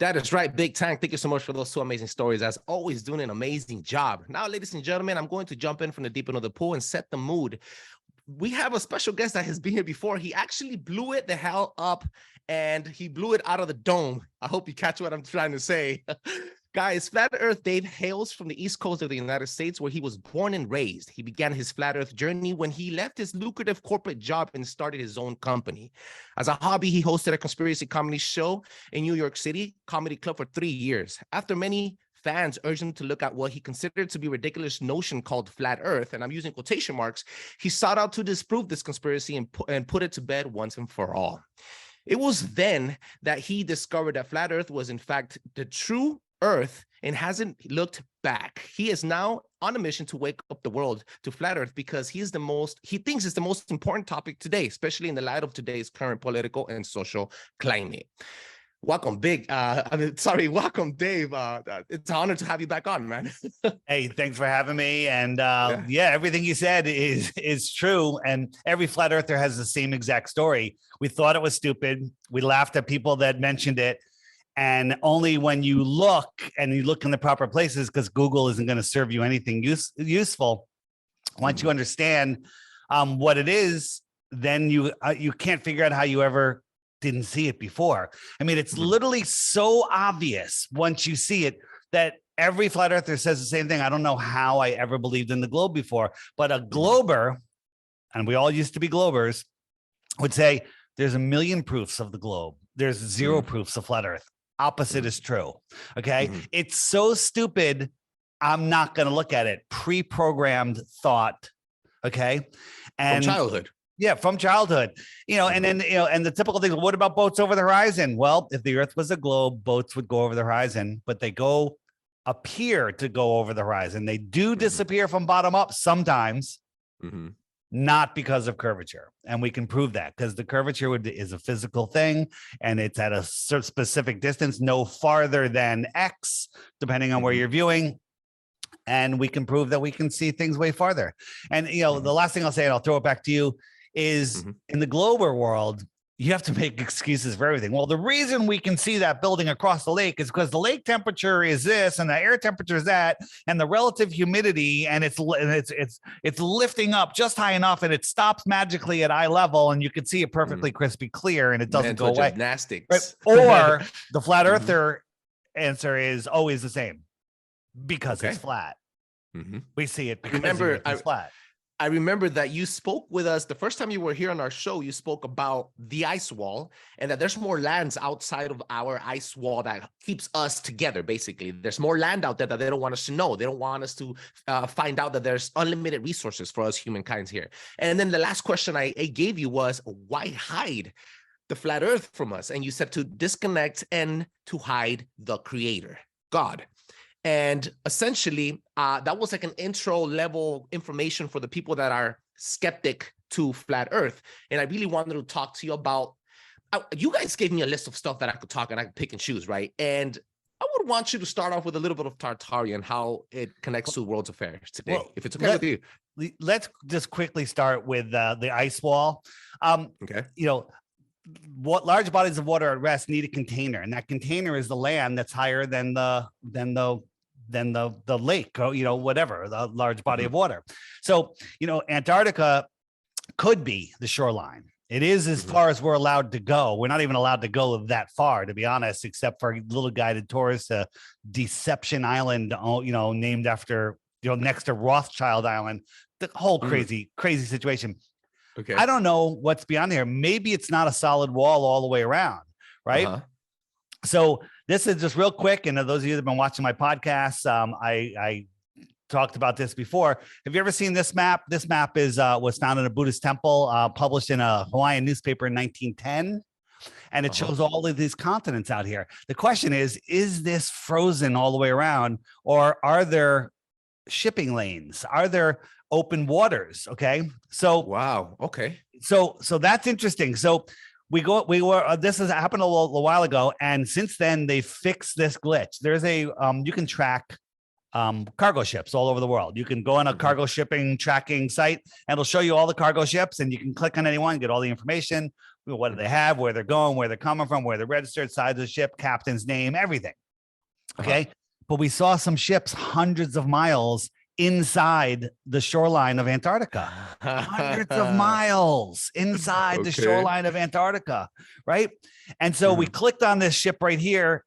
That is right, Big Tank. Thank you so much for those two amazing stories. As always, doing an amazing job. Now, ladies and gentlemen, I'm going to jump in from the deep end of the pool and set the mood. We have a special guest that has been here before. He actually blew it the hell up, and he blew it out of the dome. I hope you catch what I'm trying to say. Guys, Flat Earth Dave hails from the East Coast of the United States, where he was born and raised. He began his Flat Earth journey when he left his lucrative corporate job and started his own company. As a hobby, he hosted a conspiracy comedy show in New York City Comedy Club for 3 years. After many fans urged him to look at what he considered to be a ridiculous notion called Flat Earth, and I'm using quotation marks, he sought out to disprove this conspiracy and put it to bed once and for all. It was then that he discovered that Flat Earth was in fact the true Earth and hasn't looked back. He is now on a mission to wake up the world to Flat Earth because he thinks it's the most important topic today, especially in the light of today's current political and social climate. Welcome, welcome, Dave. It's an honor to have you back on, man. Hey, thanks for having me. And yeah, everything you said is true. And every flat earther has the same exact story. We thought it was stupid. We laughed at people that mentioned it. And only when you look and you look in the proper places, because Google isn't going to serve you anything useful. Once you understand what it is, then you can't figure out how you ever didn't see it before. I mean, it's literally so obvious once you see it that every flat earther says the same thing. I don't know how I ever believed in the globe before, but a glober, and we all used to be globers, would say there's a million proofs of the globe. There's zero proofs of flat earth. Opposite is true. Okay. It's so stupid. I'm not going to look at it. Pre-programmed thought. Okay. And from childhood. Yeah, from childhood, and then, and the typical thing, what about boats over the horizon? Well, if the earth was a globe, boats would go over the horizon, but they appear to go over the horizon. They do disappear from bottom up sometimes, not because of curvature. And we can prove that because the curvature is a physical thing and it's at a specific distance, no farther than X, depending on where you're viewing. And we can prove that we can see things way farther. And, the last thing I'll say, and I'll throw it back to you, is in the glober world, you have to make excuses for everything. Well, the reason we can see that building across the lake is because the lake temperature is this and the air temperature is that, and the relative humidity, and it's lifting up just high enough, and it stops magically at eye level, and you can see it perfectly crispy clear, and it doesn't go away. Gymnastics. Right? Or the flat earther answer is always the same because it's flat. We see it because it's flat. I remember that you spoke with us the first time you were here on our show. You spoke about the ice wall and that there's more lands outside of our ice wall that keeps us together. Basically, there's more land out there that they don't want us to know. They don't want us to find out that there's unlimited resources for us humankind here. And then the last question I gave you was, why hide the flat earth from us? And you said to disconnect and to hide the creator, God. And essentially, that was like an intro level information for the people that are skeptic to flat earth. And I really wanted to talk to you about, you guys gave me a list of stuff that I could talk and I could pick and choose, right? And I would want you to start off with a little bit of Tartarian, how it connects to world's affairs today, if it's okay with you. Let's just quickly start with the ice wall. Okay. What large bodies of water at rest need a container, and that container is the land that's higher than the lake, or whatever, the large body of water. So Antarctica could be the shoreline. It is as far as we're allowed to go. We're not even allowed to go that far, to be honest, except for little guided tours to Deception Island, named after next to Rothschild Island. The whole crazy situation. Okay. I don't know what's beyond here. Maybe it's not a solid wall all the way around, right? So this is just real quick. And those of you that have been watching my podcasts, I talked about this before. Have you ever seen this map? This map was found in a Buddhist temple, published in a Hawaiian newspaper in 1910. And it shows all of these continents out here. The question is this frozen all the way around, or are there shipping lanes? Are there open waters? Okay. So wow. Okay. So that's interesting. So this has happened a while ago, and since then they fixed this glitch. There's you can track cargo ships all over the world. You can go on a cargo shipping tracking site and it'll show you all the cargo ships, and you can click on any one, get all the information. what do they have, where they're going, where they're coming from, where they're registered, size of the ship, captain's name, everything. Okay. But we saw some ships hundreds of miles inside the shoreline of Antarctica, hundreds of miles inside the shoreline of Antarctica, right? And so we clicked on this ship right here.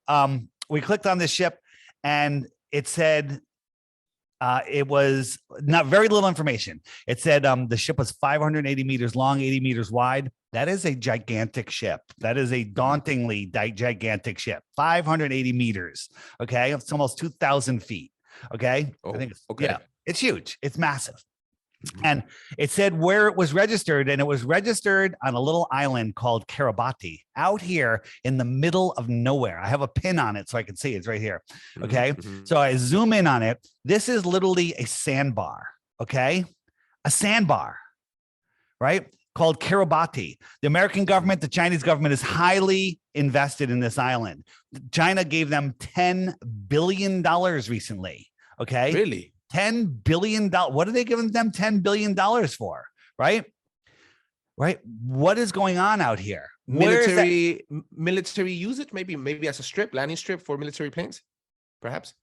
We clicked on this ship and it said, it was not very little information. It said the ship was 580 meters long, 80 meters wide. That is a gigantic ship. That is a dauntingly gigantic ship. 580 meters. Okay, it's almost 2,000 feet. Okay, I think it's, yeah, it's huge. It's massive. And it said where it was registered, and it was registered on a little island called Kiribati out here in the middle of nowhere. I have a pin on it so I can see it's right here. Okay. So I zoom in on it. This is literally a sandbar. Okay. A sandbar, right? Called Kiribati. The American government, the Chinese government is highly invested in this island. China gave them $10 billion recently. Okay. Really? $10 billion. What are they giving them $10 billion for? Right? Right. What is going on out here? Military usage, maybe as a landing strip for military planes, perhaps.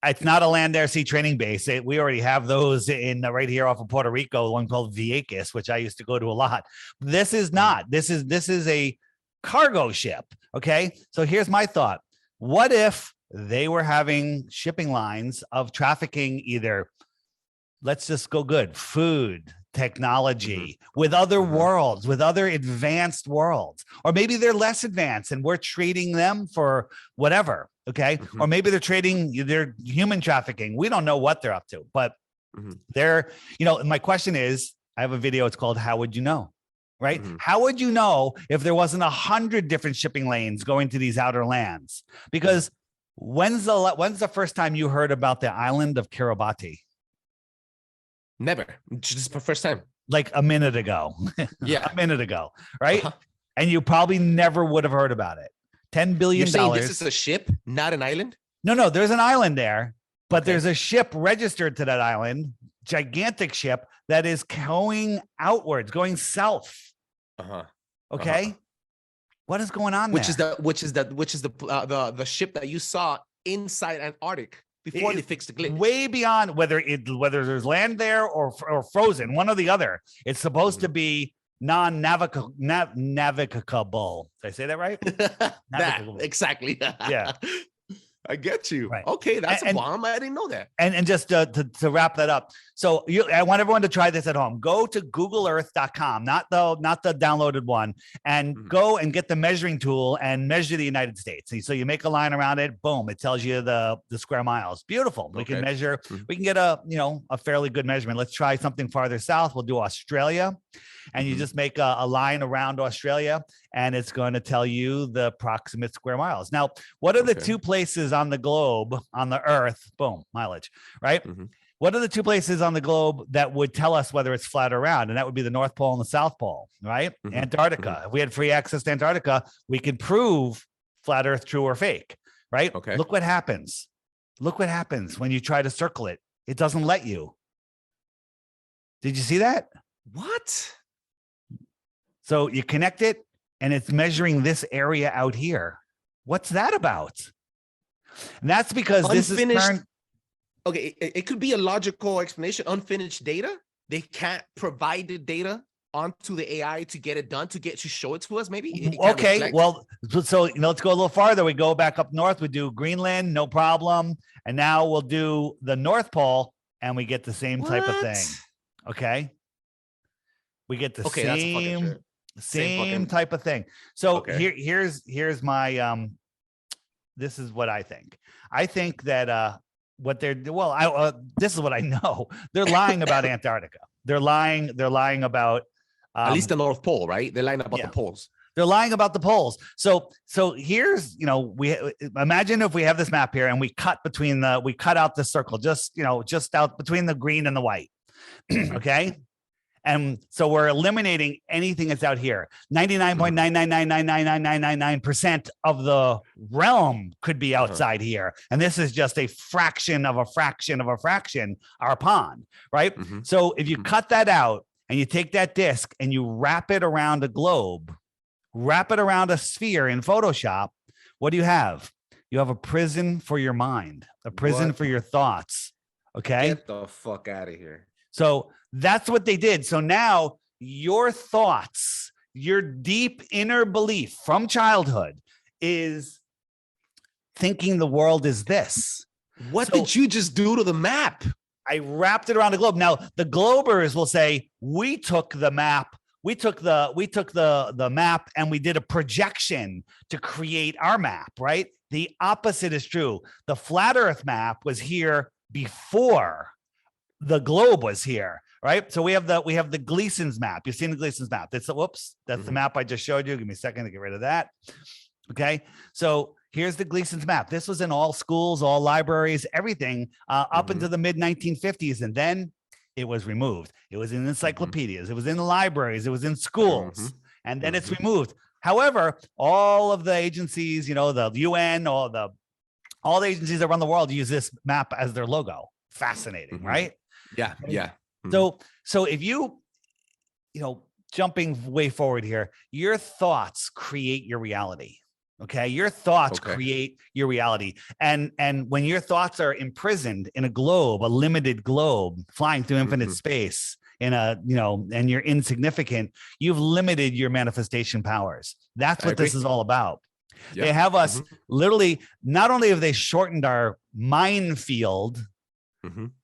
It's not a land air sea training base. We already have those in right here off of Puerto Rico, one called Vieques, which I used to go to a lot. This is not. This is a cargo ship. Okay. So here's my thought. What if they were having shipping lines of trafficking either, let's just go good, food, technology, with other worlds, with other advanced worlds, or maybe they're less advanced and we're trading them for whatever. Okay. Or maybe they're trading their human trafficking. We don't know what they're up to, but they're, my question is, I have a video. It's called, How Would You Know? Right? How would you know if there wasn't 100 different shipping lanes going to these outer lands? Because when's the first time you heard about the island of Kiribati? Never. Just the first time. Like a minute ago. Yeah. A minute ago. Right. And you probably never would have heard about it. $10 billion. You're saying this is a ship, not an island? No, there's an island there, but there's a ship registered to that island, gigantic ship that is going outwards, going south. Okay. What is going on there? Which is the ship that you saw inside Antarctic before they fixed the glitch. Way beyond whether there's land there or frozen, one or the other. It's supposed to be non-navigable. Did I say that right? Exactly. Yeah. I get you. Right. Okay, that's a bomb. I didn't know that. And just to wrap that up. So I want everyone to try this at home. Go to googleearth.com, not the downloaded one, and go and get the measuring tool and measure the United States. So you make a line around it, boom, it tells you the square miles. Beautiful. We can measure, we can get a fairly good measurement. Let's try something farther south. We'll do Australia. And you just make a line around Australia, and it's going to tell you the approximate square miles. Now, what are the two places on the globe, on the Earth? Boom, mileage, right? What are the two places on the globe that would tell us whether it's flat or round? And that would be the North Pole and the South Pole, right? Antarctica. If we had free access to Antarctica, we could prove flat Earth true or fake, right? Okay. Look what happens. Look what happens when you try to circle it. It doesn't let you. Did you see that? What? So you connect it and it's measuring this area out here. What's that about? And that's because this is okay. It could be a logical explanation. Unfinished data. They can't provide the data onto the AI to get it done, to show it to us. Maybe. Okay. Well, so let's go a little farther. We go back up north. We do Greenland, no problem. And now we'll do the North Pole and we get the same type of thing. Okay. We get the same type of thing. So here's my this is what I think. I think that what they're this is what I know. They're lying about Antarctica. They're lying about at least the North Pole, right? They're lying about the poles. They're lying about the poles. So here's, we imagine if we have this map here and we cut out the circle, just out between the green and the white. Okay. And so we're eliminating anything that's out here. 99.999999999% of the realm could be outside here. And this is just a fraction of a fraction of a fraction, our pond, right? So if you cut that out and you take that disc and you wrap it around a globe, wrap it around a sphere in Photoshop. What do you have? You have a prison for your mind, a prison What? for your thoughts. Okay. Get the fuck out of here. So that's what they did. So now your thoughts, your deep inner belief from childhood is thinking the world is this. What did you just do to the map? I wrapped it around the globe. Now the globers will say, we took the map, we took the map and we did a projection to create our map, right? The opposite is true. The flat earth map was here before the globe was here, right? So we have the Gleason's map. You've seen the Gleason's map. That's the map I just showed you. Give me a second to get rid of that. Okay. So here's the Gleason's map. This was in all schools, all libraries, everything up into the mid 1950s. And then it was removed. It was in encyclopedias. It was in libraries. It was in schools. And then it's removed. However, all of the agencies, the UN, all the agencies around the world use this map as their logo. Fascinating, right? Yeah. Yeah. So if jumping way forward here, your thoughts create your reality. Okay. Your thoughts create your reality. And when your thoughts are imprisoned in a globe, a limited globe flying through infinite space and you're insignificant, you've limited your manifestation powers. That's what this is all about. Yep. They have us literally, not only have they shortened our minefield,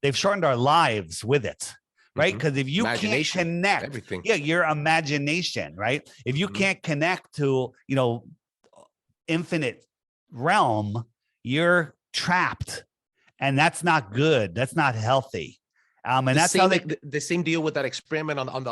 they've shortened our lives with it. Right. Because if you can't connect, your imagination, right? If you can't connect to, infinite realm, you're trapped, and that's not good. That's not healthy. And that's how the same deal with that experiment on the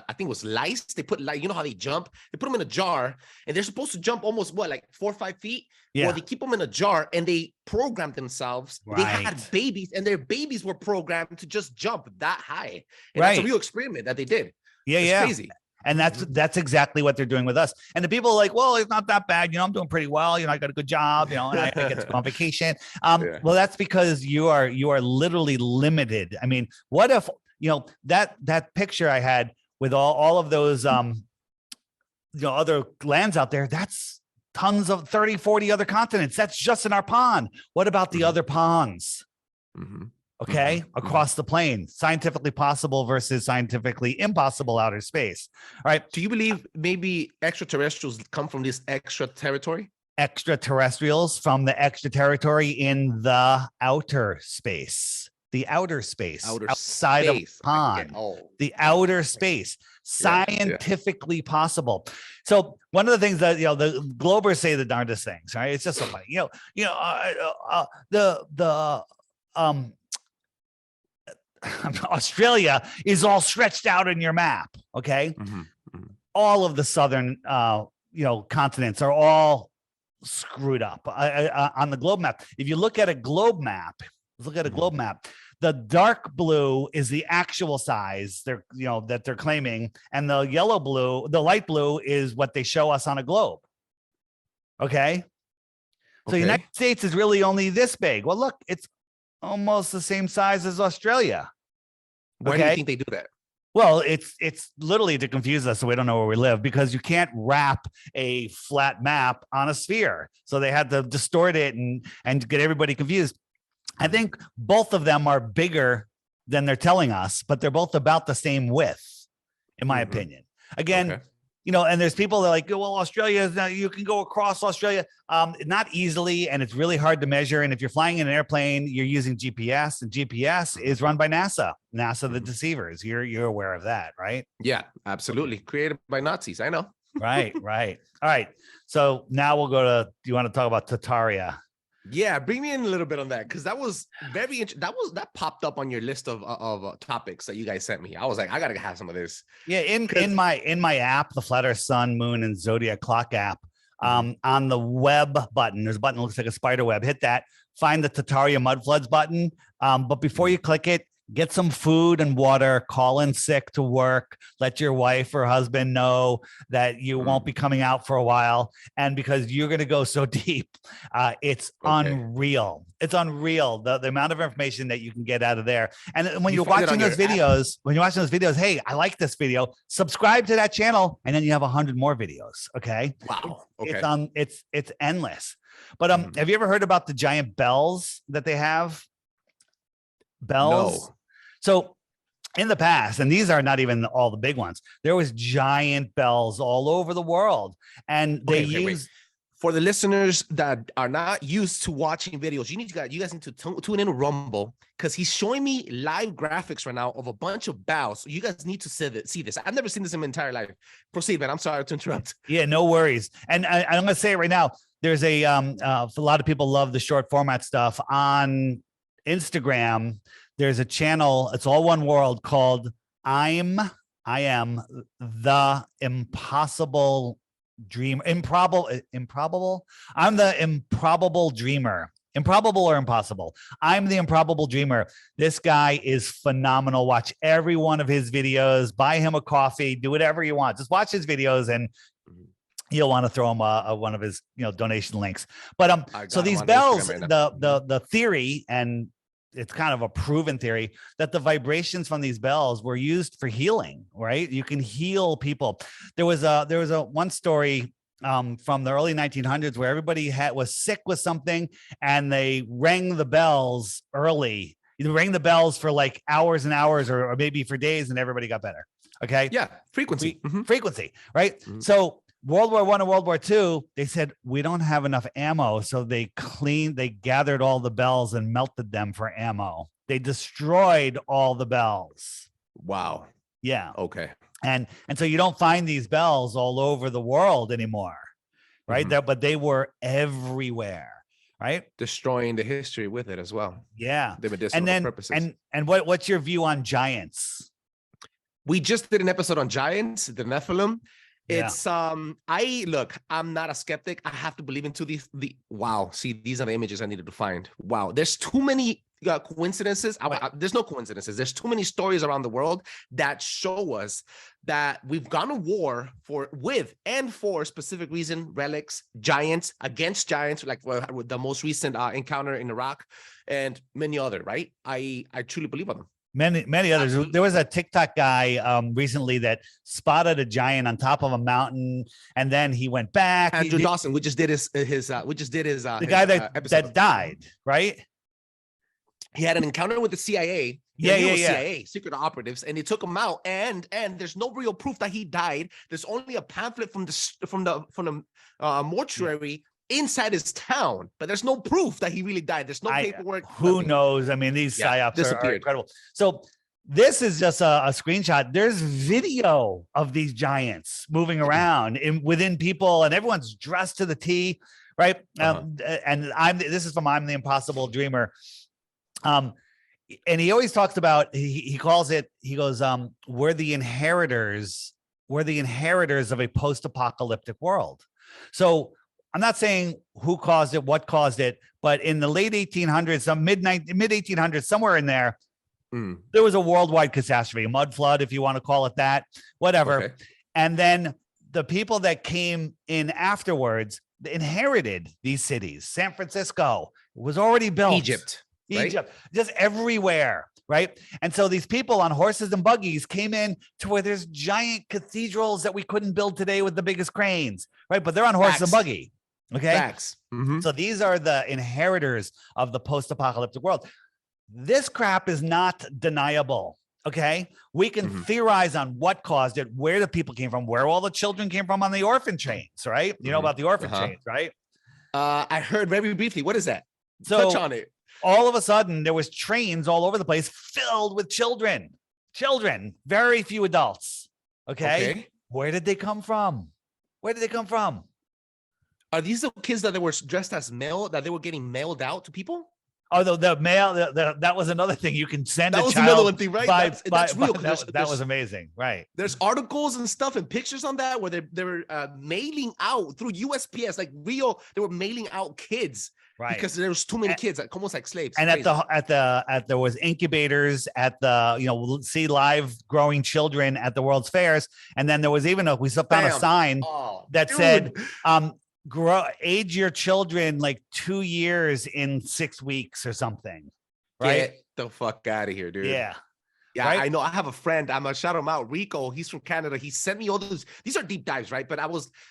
I think it was lice. They put how they jump. They put them in a jar, and they're supposed to jump almost 4 or 5 feet. Yeah. Well, they keep them in a jar, and they programmed themselves. Right. They had babies, and their babies were programmed to just jump that high. And that's a real experiment that they did. Yeah, it's crazy. And that's exactly what they're doing with us. And the people are like, well, it's not that bad. I'm doing pretty well. I got a good job, and I get to go on vacation. Well, that's because you are literally limited. I mean, what if, that picture I had with all of those, other lands out there, that's tons of 30, 40 other continents. That's just in our pond. What about the other ponds? Okay, across the plane, scientifically possible versus scientifically impossible outer space. All right. Do you believe maybe extraterrestrials come from this extra territory? Extraterrestrials from the extra territory in the outer space. The outer space, outside of the pond, the outer space, scientifically possible. So one of the things that the globers say the darndest things, right? It's just so funny. Australia is all stretched out in your map. Okay. All of the southern, continents are all screwed up on the globe map. If you look at a globe map, the dark blue is the actual size that they're claiming. And the the light blue is what they show us on a globe. Okay. So the United States is really only this big. Well, look, it's almost the same size as Australia. Why do you think they do that? Well, it's literally to confuse us so we don't know where we live, because you can't wrap a flat map on a sphere. So they had to distort it and get everybody confused. I think both of them are bigger than they're telling us, but they're both about the same width, in my opinion. Again, and there's people that are like, well, Australia is now, you can go across Australia, not easily, and it's really hard to measure. And if you're flying in an airplane, you're using GPS, and GPS is run by NASA, the deceivers. You're aware of that, right? Yeah, absolutely. Created by Nazis. I know. Right. All right. So now we'll go to. Do you want to talk about Tartaria? Yeah, bring me in a little bit on that, because that was very interesting. That popped up on your list of topics that you guys sent me. I was like, I gotta have some of this. Yeah, in my app, the Flat Earth Sun, Moon, and Zodiac Clock app, on the web button, there's a button that looks like a spider web. Hit that. Find the Tartaria Mud Floods button. But before you click it, get some food and water, call in sick to work, let your wife or husband know that you won't be coming out for a while. And because you're going to go so deep, it's unreal. It's unreal. The amount of information that you can get out of there. And when you're watching those videos, hey, I like this video, subscribe to that channel. And then you have 100 more videos. Okay. Wow. It's endless. But have you ever heard about the giant bells that they have? Bells. No. So in the past, and these are not even all the big ones, there was giant bells all over the world. And they use for the listeners that are not used to watching videos, you guys need to tune in to Rumble, because he's showing me live graphics right now of a bunch of bells. So you guys need to see this. I've never seen this in my entire life. Proceed, man. I'm sorry to interrupt. Yeah, no worries. And I'm going to say it right now. There's a lot of people love the short format stuff on Instagram. There's a channel, it's all one world, called I am the impossible dreamer. Improbable. I'm the improbable dreamer. Improbable or impossible. I'm the improbable dreamer. This guy is phenomenal. Watch every one of his videos, buy him a coffee, do whatever you want. Just watch his videos and you'll want to throw him one of his donation links. But so these bells, the theory, and it's kind of a proven theory, that the vibrations from these bells were used for healing, right? You can heal people. There was a one story from the early 1900s where everybody was sick with something and they rang the bells early. You rang the bells for like hours and hours or maybe for days, and everybody got better. Okay. Yeah. Frequency, right? So World War I and World War II, they said, we don't have enough ammo. So they gathered all the bells and melted them for ammo. They destroyed all the bells. Wow. Yeah. Okay. And so you don't find these bells all over the world anymore, right? But they were everywhere, right? Destroying the history with it as well. Yeah. The medicinal purposes. And what's your view on giants? We just did an episode on giants, the Nephilim. Yeah. It's I'm not a skeptic. I have to believe into wow. See, these are the images I needed to find. Wow, there's too many coincidences. There's no coincidences. There's too many stories around the world that show us that we've gone to war for a specific reason, relics, giants against giants, like with the most recent encounter in Iraq and many other, right? I truly believe on them. Many others. Absolutely. There was a TikTok guy recently that spotted a giant on top of a mountain, and then he went back. Andrew Dawson. We just did his the guy that died, right? He had an encounter with the CIA. CIA secret operatives, and they took him out. And there's no real proof that he died. There's only a pamphlet from the mortuary inside his town, but there's no proof that he really died. There's no paperwork. Who knows? I mean, these psyops are incredible. So this is just a screenshot. There's video of these giants moving around within people, and everyone's dressed to the T, right? And this is from I'm the Impossible Dreamer. And he always talks about, he calls it, he goes, we're the inheritors of a post-apocalyptic world. So I'm not saying who caused it, what caused it, but in the late 1800s, some mid 1800s, somewhere in there, there was a worldwide catastrophe, a mud flood, if you want to call it that, whatever. Okay. And then the people that came in afterwards inherited these cities. San Francisco was already built. Egypt, right? Just everywhere. Right. And so these people on horses and buggies came in to where there's giant cathedrals that we couldn't build today with the biggest cranes. Right. But they're on horses and buggy. Okay. Facts. So these are the inheritors of the post-apocalyptic world. This crap is not deniable. Okay. We can theorize on what caused it, where the people came from, where all the children came from on the orphan trains. Right. You know about the orphan trains, right? I heard very briefly. What is that? So, touch on it. All of a sudden, there was trains all over the place filled with children, very few adults. Okay. Where did they come from? Are these the kids that they were dressed as mail, that they were getting mailed out to people? Oh, the mail, that was another thing. You can send that was another one thing, right? That's real. That was amazing, right? There's articles and stuff and pictures on that where they were mailing out through USPS, like real. They were mailing out kids Right. Because there was too many kids, like almost like slaves. And Crazy. there was incubators at the, we'll see live growing children at the World's Fairs. And then there was even we found a sign that said, age your children like 2 years in 6 weeks or something. Right. Get the fuck out of here, dude. Yeah. Yeah, right? I know. I have a friend. I'm gonna shout him out, Rico. He's from Canada. He sent me all those. These are deep dives, right? But I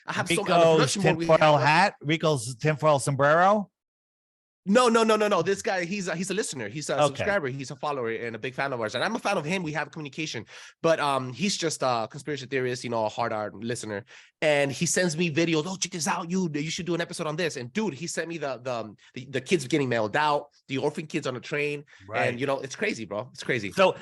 have Rico's tinfoil hat, Rico's tinfoil sombrero. No. This guy, he's a listener. He's a subscriber. He's a follower and a big fan of ours. And I'm a fan of him. We have communication. But he's just a conspiracy theorist, a hard art listener. And he sends me videos. Oh, check this out. You should do an episode on this. And dude, he sent me the kids getting mailed out, the orphan kids on the train. Right. And it's crazy, bro. It's crazy. So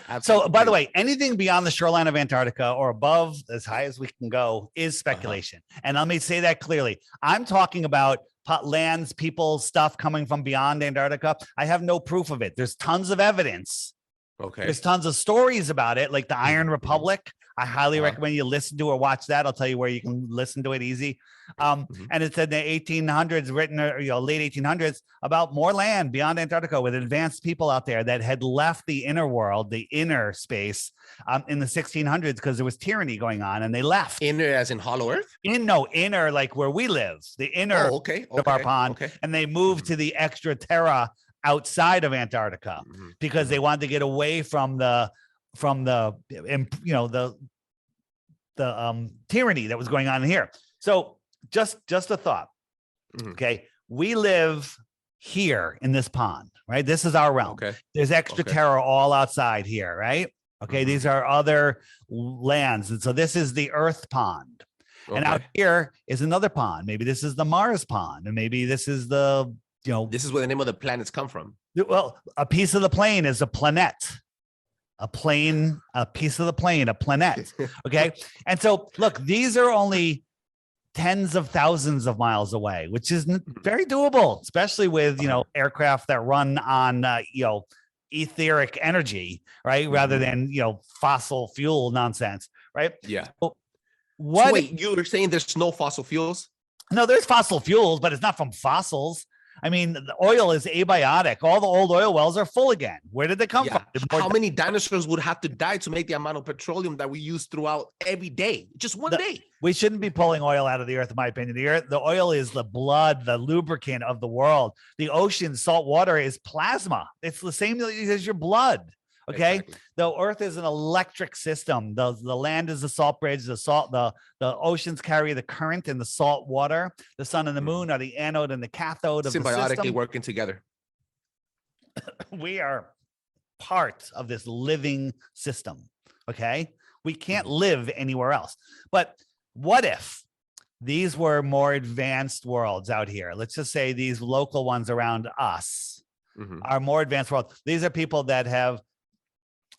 by the way, anything beyond the shoreline of Antarctica or above as high as we can go is speculation. And let me say that clearly. I'm talking about lands, people, stuff coming from beyond Antarctica. I have no proof of it. There's tons of evidence. Okay. There's tons of stories about it, like the Iron Republic. I highly recommend you listen to or watch that. I'll tell you where you can listen to it easy. And it's in the 1800s, written, late 1800s, about more land beyond Antarctica with advanced people out there that had left the inner world, the inner space, in the 1600s because there was tyranny going on, and they left. Inner as in Hollow Earth? Inner like where we live, the inner of our pond, and they moved to the extra terra outside of Antarctica because they wanted to get away from the tyranny that was going on here. So just a thought. Okay. We live here in this pond, right? This is our realm. Okay. There's extra terra all outside here, right? Okay. These are other lands. And so this is the Earth pond. And out here is another pond. Maybe this is the Mars pond. And maybe this is the, this is where the name of the planets come from. Well, a piece of the plane is a planet. A piece of the plane, a planet. Okay. And so look, these are only tens of thousands of miles away, which is very doable, especially with, aircraft that run on, etheric energy, right? Rather than, fossil fuel nonsense, right? Yeah. So wait, you were saying there's no fossil fuels? No, there's fossil fuels, but it's not from fossils. I mean, the oil is abiotic. All the old oil wells are full again. Where did they come from? How many dinosaurs would have to die to make the amount of petroleum that we use throughout every day? Just one day. We shouldn't be pulling oil out of the earth, in my opinion. The oil is the blood, the lubricant of the world. The ocean, salt water is plasma. It's the same as your blood. Okay. Exactly. The earth is an electric system. The land is the salt bridge. The oceans carry the current and the salt water. The sun and the moon are the anode and the cathode of the system. Symbiotically working together. We are part of this living system. Okay. We can't live anywhere else. But what if these were more advanced worlds out here? Let's just say these local ones around us are more advanced worlds. These are people that have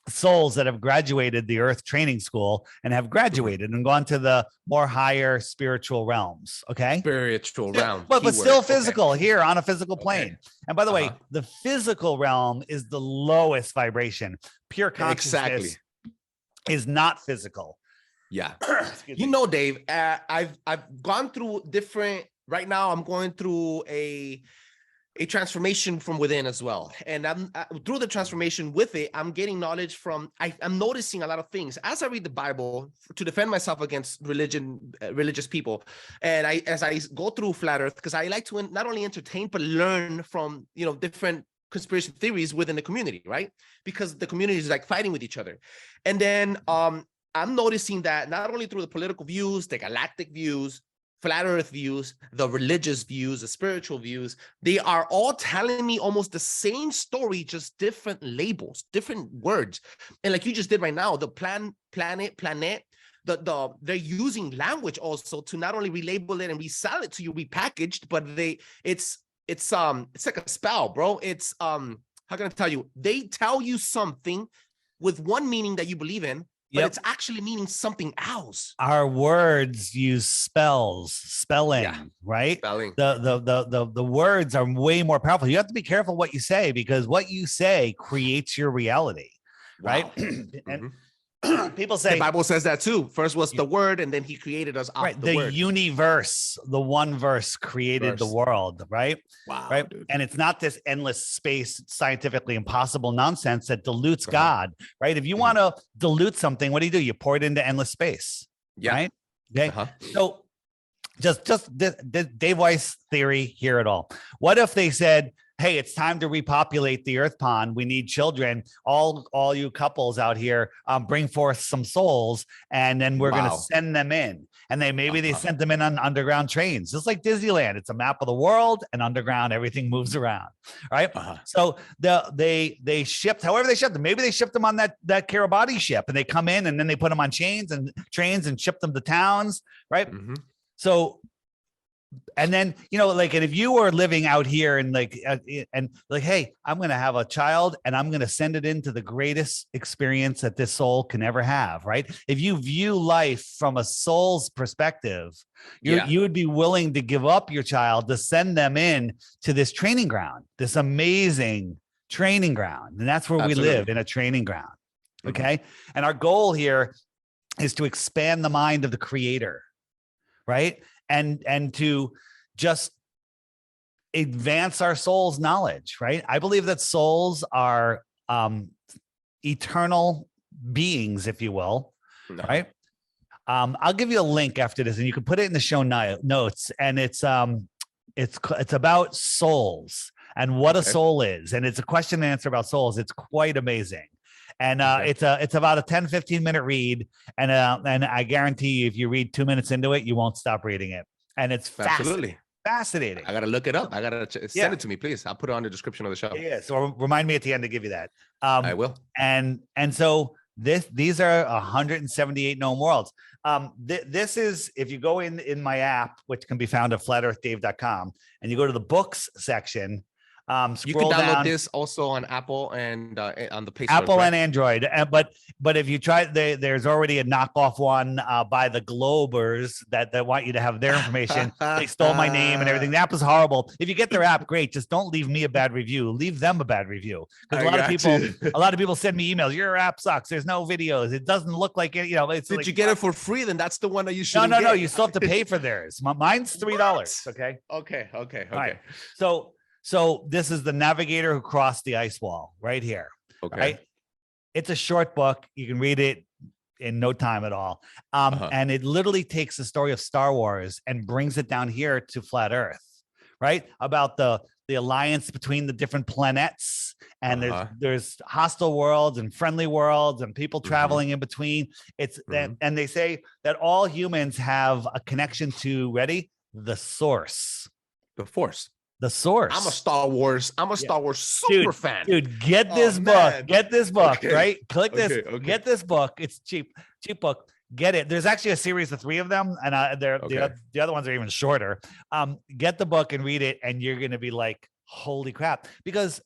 souls that have graduated the Earth training school and have graduated and gone to the more higher spiritual realms. Okay. Spiritual realm. But still physical here on a physical plane. And by the way, the physical realm is the lowest vibration. Pure consciousness is not physical. Yeah. Dave, I've gone through right now I'm going through a transformation from within as well. And I'm through the transformation with it, I'm getting knowledge from, I'm noticing a lot of things as I read the Bible to defend myself against religious people. And as I go through Flat Earth, because I like to not only entertain, but learn from, different conspiracy theories within the community, right? Because the community is like fighting with each other. And then I'm noticing that not only through the political views, the galactic views, Flat Earth views, the religious views, the spiritual views, they are all telling me almost the same story, just different labels, different words. And like you just did right now, the planet, they're using language also to not only relabel it and resell it to you repackaged, but it's like a spell, bro. It's how can I tell you? They tell you something with one meaning that you believe in, but it's actually meaning something else. Our words use spelling, right? Spelling. The words are way more powerful. You have to be careful what you say because what you say creates your reality, right? And people The say Bible says that too. First was the word, and then he created us off right. the The word. universe, the one verse created the world, right? Wow, right. dude. And it's not this endless space, scientifically impossible nonsense that dilutes God, right? If you want to dilute something, what do? You pour it into endless space, right? Okay. So just this Dave Weiss theory, hear it all. What if they said, hey, it's time to repopulate the earth pond. We need children. All you couples out here, bring forth some souls, and then we're going to send them in. And they sent them in on underground trains, just like Disneyland. It's a map of the world, and underground, everything moves around, right? So they shipped, however they shipped them. Maybe they shipped them on that Kiribati ship, and they come in, and then they put them on chains and trains and ship them to towns, right? So. And then, and if you were living out here and hey, I'm going to have a child and I'm going to send it into the greatest experience that this soul can ever have, right? If you view life from a soul's perspective, you would be willing to give up your child to send them in to this training ground, this amazing training ground. And that's where we live, in a training ground. Okay. And our goal here is to expand the mind of the creator, right? And to just advance our soul's knowledge, right? I believe that souls are eternal beings, if you will, right? I'll give you a link after this, and you can put it in the show notes. And it's about souls and what a soul is, and it's a question and answer about souls. It's quite amazing. And it's about a 10-15 minute read. And I guarantee you, if you read 2 minutes into it, you won't stop reading it. And it's fascinating. I got to look it up. I got to send it to me, please. I'll put it on the description of the show. Yeah. So remind me at the end to give you that. I will. And so these are 178 known worlds. This is, if you go in my app, which can be found at flatearthdave.com, and you go to the books section, you can download this also on Apple and on the Play Store, Apple and Android. But if you try, there's already a knockoff one by the Globers that want you to have their information. They stole my name and everything. The app is horrible. If you get their app, great. Just don't leave me a bad review. Leave them a bad review. Because a lot of people send me emails. Your app sucks. There's no videos. It doesn't look like it. Did you get it for free? Then that's the one that you should. No. You still have to pay for theirs. Mine's $3. Okay. Okay. All right. So this is the navigator who crossed the ice wall right here. Okay. Right? It's a short book. You can read it in no time at all. And it literally takes the story of Star Wars and brings it down here to flat Earth, right? About the alliance between the different planets. And there's hostile worlds and friendly worlds and people traveling in between. And they say that all humans have a connection to, the source. The Force. The source. I'm a Star Wars super fan. Dude, get this book. Get this book, right? Click this. Okay. Get this book. It's cheap book. Get it. There's actually a series of 3 of them, and the other ones are even shorter. Get the book and read it, and you're going to be like, holy crap. Because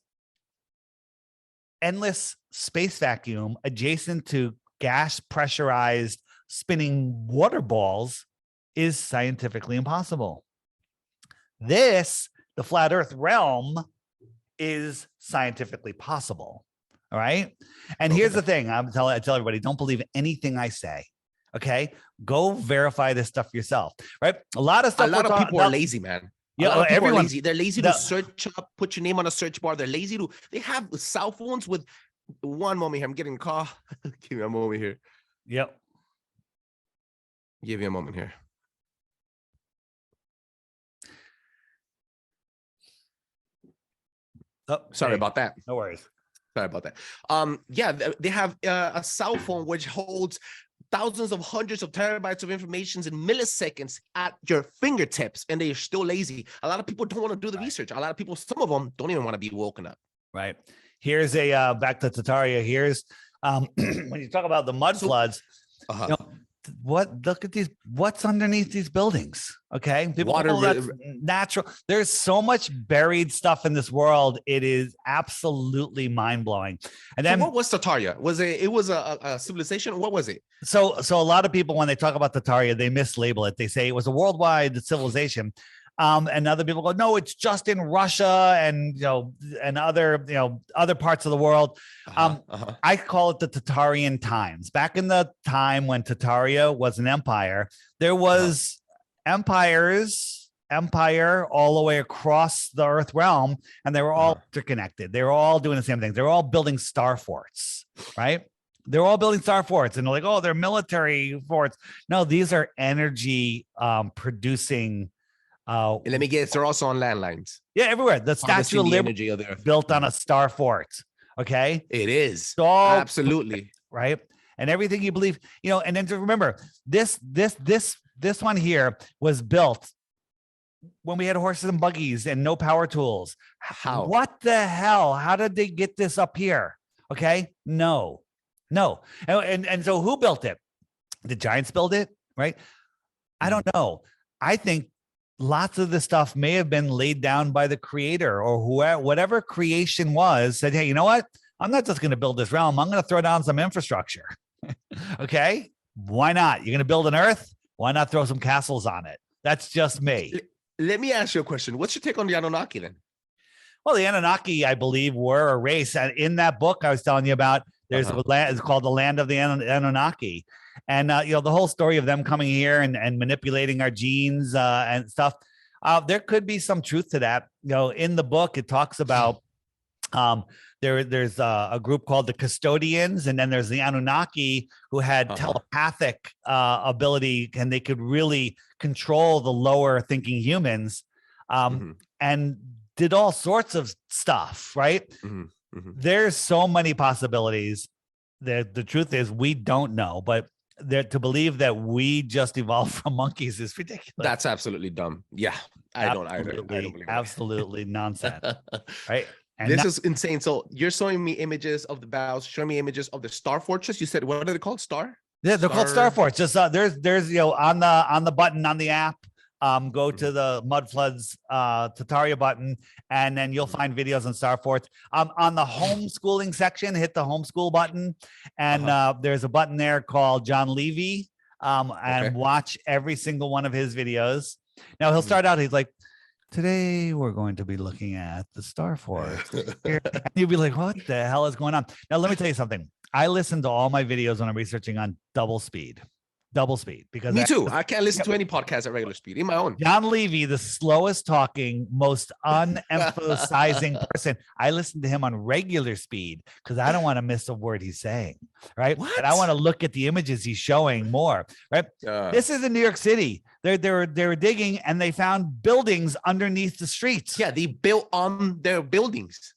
endless space vacuum adjacent to gas pressurized spinning water balls is scientifically impossible. The flat Earth realm is scientifically possible. All right. And here's the thing. I tell everybody, don't believe anything I say. Okay. Go verify this stuff yourself. Right. A lot of people are lazy, man. Yeah. Everyone's lazy. They're lazy to search up, put your name on a search bar. They're lazy they have cell phones with one moment here. I'm getting a call. Give me a moment here. Yep. Give me a moment here. Oh, sorry about that. No worries. Sorry about that. They have a cell phone which holds thousands of hundreds of terabytes of information in milliseconds at your fingertips, and they're still lazy. A lot of people don't want to do the research. A lot of people, some of them don't even want to be woken up. Right. Here's a back to Tartaria. Here's when you talk about the mud floods, look at these, what's underneath these buildings? Okay. That's natural. There's so much buried stuff in this world. It is absolutely mind blowing. And then what was Tartaria? It was a civilization? What was it? So a lot of people, when they talk about Tartaria, they mislabel it. They say it was a worldwide civilization. And other people go, no, it's just in Russia and, and other parts of the world. I call it the Tatarian times. Back in the time when Tataria was an empire, there was empire all the way across the earth realm, and they were all interconnected. They were all doing the same thing. They were all building star forts, right? They're all building star forts, and they're like, oh, they're military forts. No, these are energy producing. And let me guess, they're also on landlines. Yeah, everywhere. The Statue of Liberty energy of the earth. Built on a star fort. Okay, it is all absolutely right, and everything you believe, and then to remember this one here was built when we had horses and buggies and no power tools. How? What the hell? How did they get this up here? Okay, no. And so who built it? The giants built it, right? I don't know. I think lots of the stuff may have been laid down by the creator or whoever, whatever creation was, said, hey, you know what? I'm not just going to build this realm. I'm going to throw down some infrastructure. Okay. Why not? You're going to build an earth. Why not throw some castles on it? That's just me. Let me ask you a question. What's your take on the Anunnaki then? Well, the Anunnaki, I believe, were a race. In that book I was telling you about, there's a land, it's called the Land of the Anunnaki. And, the whole story of them coming here and manipulating our genes and stuff, there could be some truth to that. In the book, it talks about there's a group called the Custodians, and then there's the Anunnaki who had telepathic ability, and they could really control the lower thinking humans and did all sorts of stuff, right? There's so many possibilities. The truth is we don't know, but to believe that we just evolved from monkeys is ridiculous. That's absolutely dumb. Yeah, I don't believe absolutely nonsense, right? And this is insane. So you're showing me images of the bows, showing me images of the star fortress. You said, what are they called? Yeah, they're called star forts. Just there's on the button on the app. Go to the Mud Floods Tataria button, and then you'll find videos on star forts. On the homeschooling section, hit the homeschool button, and there's a button there called John Levy, and watch every single one of his videos. Now he'll start out, he's like, today we're going to be looking at the star fort. And you'll be like, what the hell is going on? Now let me tell you something. I listen to all my videos when I'm researching on double speed because me too. I can't listen to any podcast at regular speed in my own. John Levy, the slowest talking, most unemphasizing person. I listen to him on regular speed because I don't want to miss a word he's saying. Right. What? And I want to look at the images he's showing more. Right. This is in New York City. They were digging and they found buildings underneath the streets. Yeah, they built on their buildings.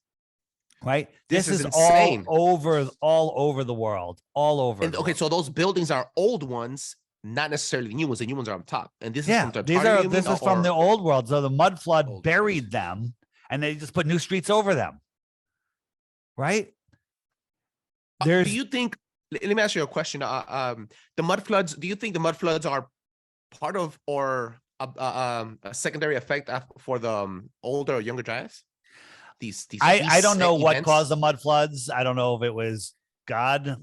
Right. This is insane. all over the world, all over. And okay, so those buildings are old ones, not necessarily new ones. The new ones are on top. And this is from Tartaria, this is from the old world. So the mud flood buried them, and they just put new streets over them. Right. Do you think? Let me ask you a question. The mud floods. Do you think the mud floods are part of or a secondary effect for the older or younger giants? I don't know what caused the mud floods. I don't know if it was God,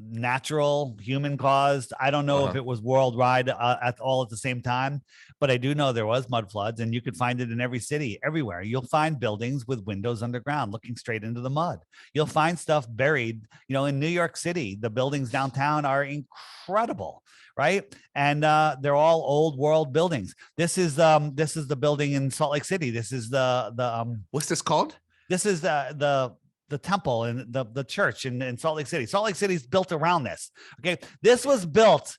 natural, human caused. I don't know if it was worldwide at the same time, but I do know there was mud floods, and you could find it in every city, everywhere. You'll find buildings with windows underground looking straight into the mud. You'll find stuff buried, in New York City. The buildings downtown are incredible. Right. And they're all old world buildings. This is the building in Salt Lake City. This is the what's this called? This is the temple and the church in Salt Lake City. Salt Lake City is built around this. Okay. This was built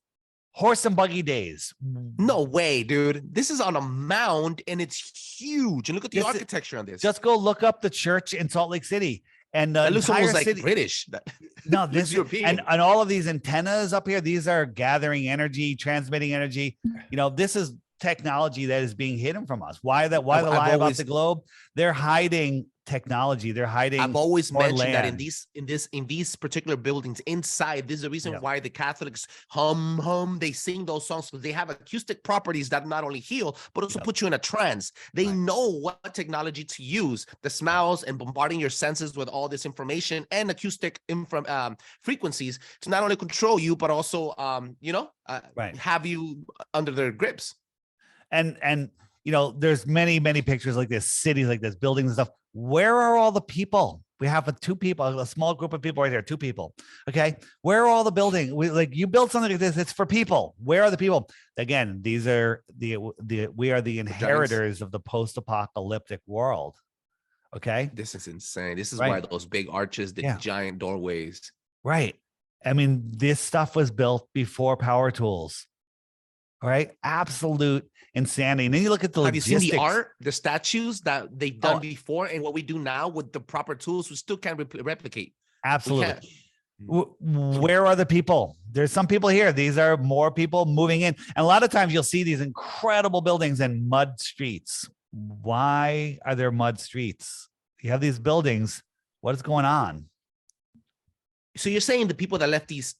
horse and buggy days. No way, dude. This is on a mound and it's huge. And look at the architecture on this. Just go look up the church in Salt Lake City. And it looks almost like British. No, this European. And all of these antennas up here, these are gathering energy, transmitting energy. This is technology that is being hidden from us. Why the lie about the globe? They're hiding technology. They're hiding. I've always mentioned that in these particular buildings inside, this is the reason why the Catholics they sing those songs, because they have acoustic properties that not only heal but also put you in a trance. They know what technology to use, the smells and bombarding your senses with all this information and acoustic frequencies to not only control you but also have you under their grips. And there's many, many pictures like this, cities like this, buildings and stuff. Where are all the people? We have a small group of people right here, 2 people. Okay. Where are all the buildings? You build something like this, it's for people. Where are the people? Again, these are we are the inheritors of the post-apocalyptic world. Okay. This is insane. This is Right. why those big arches, the giant doorways. Right. I mean, this stuff was built before power tools. All right. Absolute insanity. And then you look at the Have logistics. you seen the art, the statues that they've done before, and what we do now with the proper tools, we still can't replicate. Absolutely. Where are the people? There's some people here. These are more people moving in. And a lot of times you'll see these incredible buildings and mud streets. Why are there mud streets? You have these buildings. What is going on? So you're saying the people that left these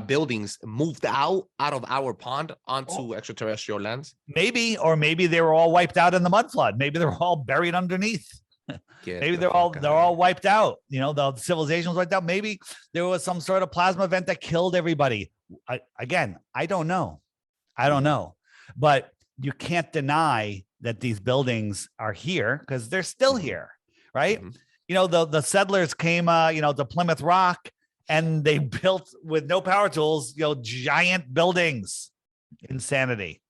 buildings moved out of our pond onto extraterrestrial lands? Maybe, or maybe they were all wiped out in the mud flood. Maybe they're all buried underneath. Maybe they're all wiped out. The civilization was wiped out. Maybe there was some sort of plasma event that killed everybody. I don't know. But you can't deny that these buildings are here because they're still here, right? Mm-hmm. The settlers came, to Plymouth Rock, and they built with no power tools, giant buildings. Insanity.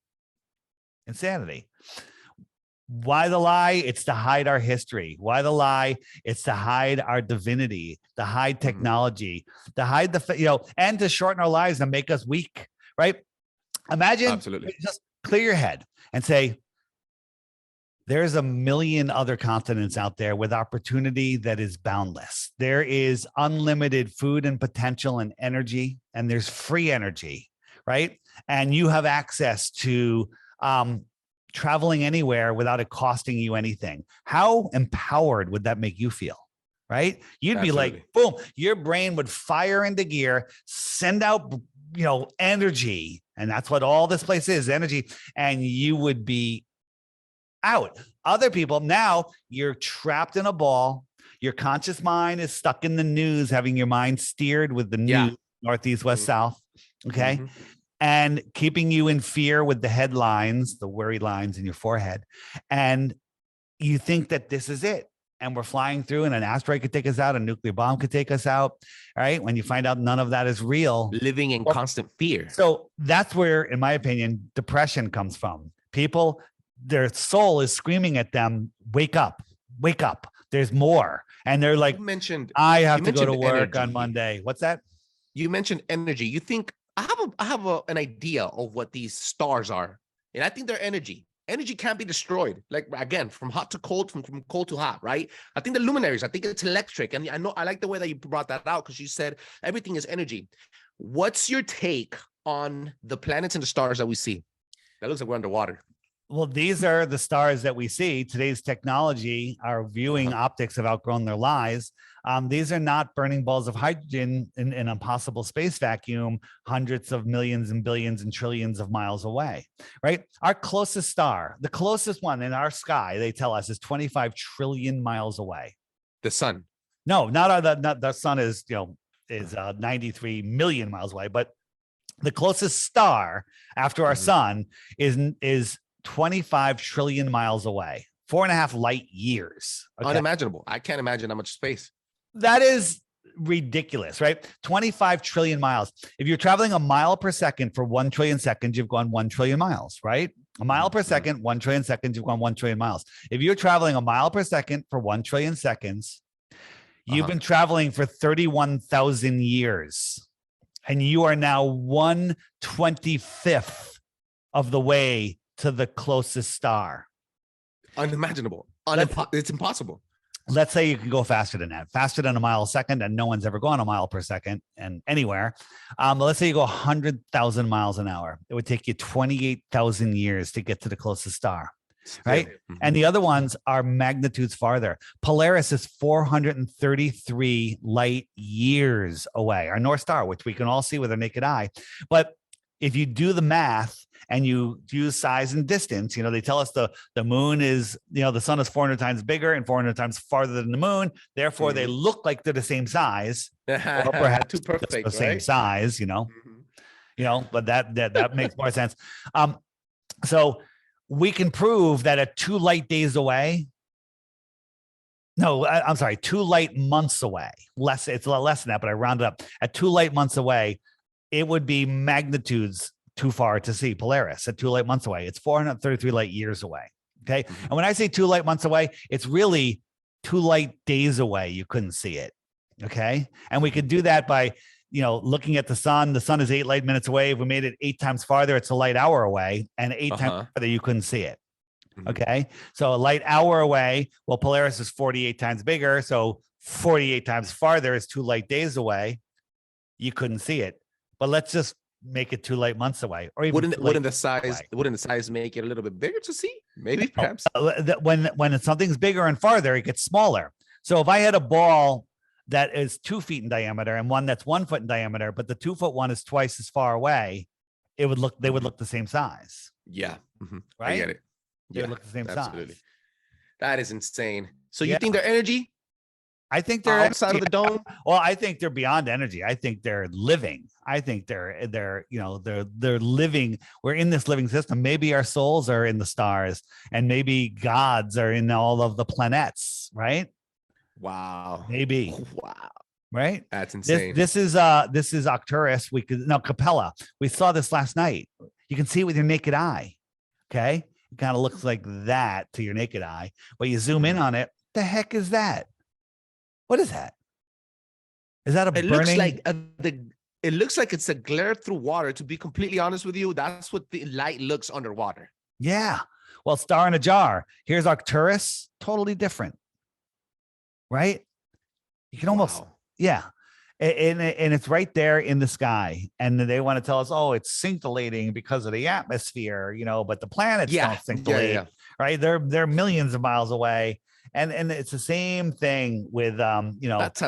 Why the lie? It's to hide our history. Why the lie? It's to hide our divinity, to hide technology, to hide and to shorten our lives and make us weak, right? Imagine, absolutely. Just clear your head and say, there's a million other continents out there with opportunity that is boundless. There is unlimited food and potential and energy, and there's free energy, right? And you have access to traveling anywhere without it costing you anything. How empowered would that make you feel, right? You'd Absolutely. Be like, boom, your brain would fire into gear, send out, energy. And that's what all this place is, energy. And you would be out. Other people, now you're trapped in a ball. Your conscious mind is stuck in the news, having your mind steered with the news, northeast, west, south. Okay. Mm-hmm. And keeping you in fear with the headlines, the worry lines in your forehead. And you think that this is it. And we're flying through, and an asteroid could take us out. A nuclear bomb could take us out. All right. When you find out none of that is real. Living in constant fear. So that's where, in my opinion, depression comes from. People, their soul is screaming at them, wake up, there's more. And they're like, I have to go to work on Monday. What's that? You mentioned energy. You think I have an idea of what these stars are. And I think they're energy. Energy can't be destroyed. Like, again, from hot to cold, from cold to hot, right? I think the luminaries, I think it's electric. And I like the way that you brought that out, because you said everything is energy. What's your take on the planets and the stars that we see? That looks like we're underwater. Well, these are the stars that we see. Today's technology, our viewing optics have outgrown their lies. These are not burning balls of hydrogen in an impossible space vacuum, hundreds of millions and billions and trillions of miles away, right? Our closest star, the closest one in our sky, they tell us, is 25 trillion miles away. The sun? No, not the sun is 93 million miles away, but the closest star after our sun is 25 trillion miles away, 4.5 light years. Okay? Unimaginable. I can't imagine how much space. That is ridiculous, right? 25 trillion miles. If you're traveling a mile per second for 1 trillion seconds, you've gone 1 trillion miles, right? A mile per second, 1 trillion seconds, you've gone 1 trillion miles. If you're traveling a mile per second for 1 trillion seconds, you've been traveling for 31,000 years, and you are now 1/25th of the way to the closest star. Unimaginable. It's impossible. Let's say you can go faster than that, faster than a mile a second, and no one's ever gone a mile per second and anywhere. Let's say you go 100,000 miles an hour. It would take you 28,000 years to get to the closest star, right? Mm-hmm. And the other ones are magnitudes farther. Polaris is 433 light years away, our North Star, which we can all see with our naked eye. But if you do the math and you use size and distance, they tell us the moon is, the sun is 400 times bigger and 400 times farther than the moon. Therefore, they look like they're the same size, or perhaps too perfect, the same size, but that makes more sense. So we can prove that at 2 light days away, no, I'm sorry, 2 light months away, it's a lot less than that, but I rounded up at 2 light months away, it would be magnitudes too far to see Polaris at 2 light months away. It's 433 light years away. Okay. And when I say 2 light months away, it's really 2 light days away. You couldn't see it. Okay. And we could do that by, looking at the sun. The sun is 8 light minutes away. If we made it 8 times farther, it's a light hour away, and 8 times farther, you couldn't see it. Okay. So a light hour away. Well, Polaris is 48 times bigger. So 48 times farther is 2 light days away. You couldn't see it, but let's just make it 2 light months away. Or even wouldn't the size make it a little bit bigger to see? Maybe, perhaps. When something's bigger and farther, it gets smaller. So if I had a ball that is 2 feet in diameter and one that's 1 foot in diameter, but the 2 foot one is twice as far away, they would look the same size. Yeah. Right. I get it. They would look the same size. That is insane. So you think their energy? I think they're outside of the dome. Well, I think they're beyond energy. I think they're living. I think they're living. We're in this living system. Maybe our souls are in the stars, and maybe gods are in all of the planets. Right? Wow. Maybe. Wow. Right? That's insane. This is Arcturus. Capella. We saw this last night. You can see it with your naked eye. Okay. It kind of looks like that to your naked eye, but you zoom in on it. The heck is that? What is that? Is that a burning? It looks like it's a glare through water. To be completely honest with you, that's what the light looks underwater. Yeah. Well, star in a jar. Here's Arcturus. Totally different. Right? You can almost, yeah. And it's right there in the sky. And they want to tell us, oh, it's scintillating because of the atmosphere, but the planets don't scintillate, right? They're millions of miles away. And it's the same thing with, That's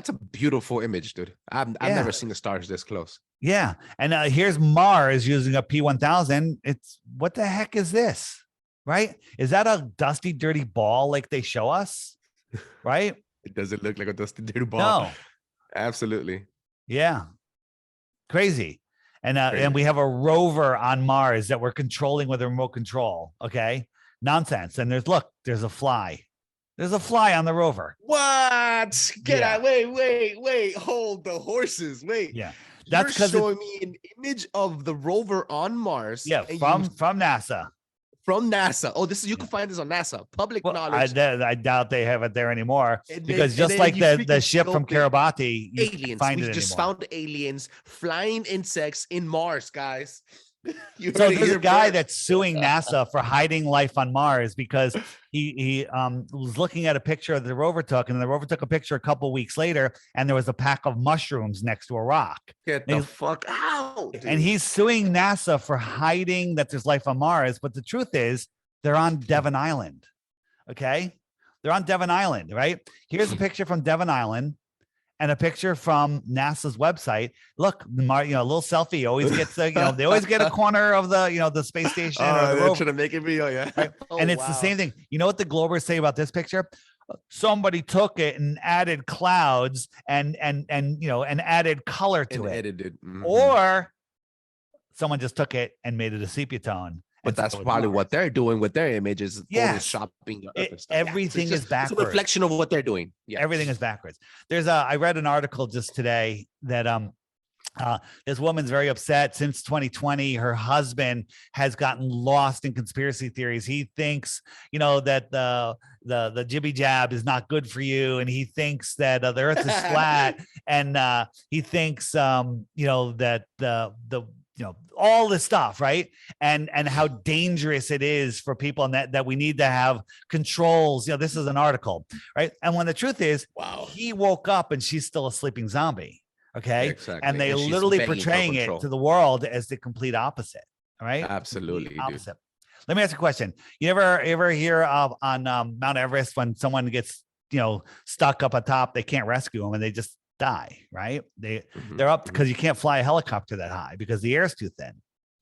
a beautiful image, dude. I've never seen the stars this close. Yeah. And here's Mars using a P1000. It's, what the heck is this? Right? Is that a dusty, dirty ball like they show us? Right? It doesn't look like a dusty, dirty ball. No. Absolutely. Yeah. Crazy. And we have a rover on Mars that we're controlling with a remote control. Okay. Nonsense. And there's a fly. There's a fly on the rover. What? Get out. Wait. Hold the horses. Wait. Yeah. That's because showing me an image of the rover on Mars. Yeah. From NASA. From NASA. Oh, you can find this on NASA. Public knowledge. I doubt they have it there anymore, because just like the ship from Kiribati, aliens. We just found aliens, flying insects in Mars, guys. So there's a guy that's suing NASA for hiding life on Mars because he was looking at a picture that the rover took, and the rover took a picture a couple of weeks later, and there was a pack of mushrooms next to a rock. Get the fuck out. Dude. And he's suing NASA for hiding that there's life on Mars. But the truth is, they're on Devon Island. Okay. They're on Devon Island, right? Here's a picture from Devon Island and a picture from NASA's website. Look, a little selfie always gets they always get a corner of the space station. They're trying to make it real, yeah. Right? And it's the same thing. You know what the Globers say about this picture? Somebody took it and added clouds and added color to it. Edited. Or someone just took it and made it a sepia tone. But that's probably what they're doing with their images. Photoshopping. Everything is backwards. It's a reflection of what they're doing. Yeah. Everything is backwards. I read an article just today that this woman's very upset. Since 2020, her husband has gotten lost in conspiracy theories. He thinks, that the jibby jab is not good for you, and he thinks that the Earth is flat, and he thinks, that the all this stuff, right? And how dangerous it is for people, and that we need to have controls. This is an article, right? And when the truth is, he woke up and she's still a sleeping zombie. Okay. Exactly. And they literally portraying it to the world as the complete opposite. All right. Absolutely. Opposite. Let me ask you a question. You ever hear of on Mount Everest when someone gets, stuck up atop, they can't rescue them and they just die, right? They're up because you can't fly a helicopter that high because the air is too thin,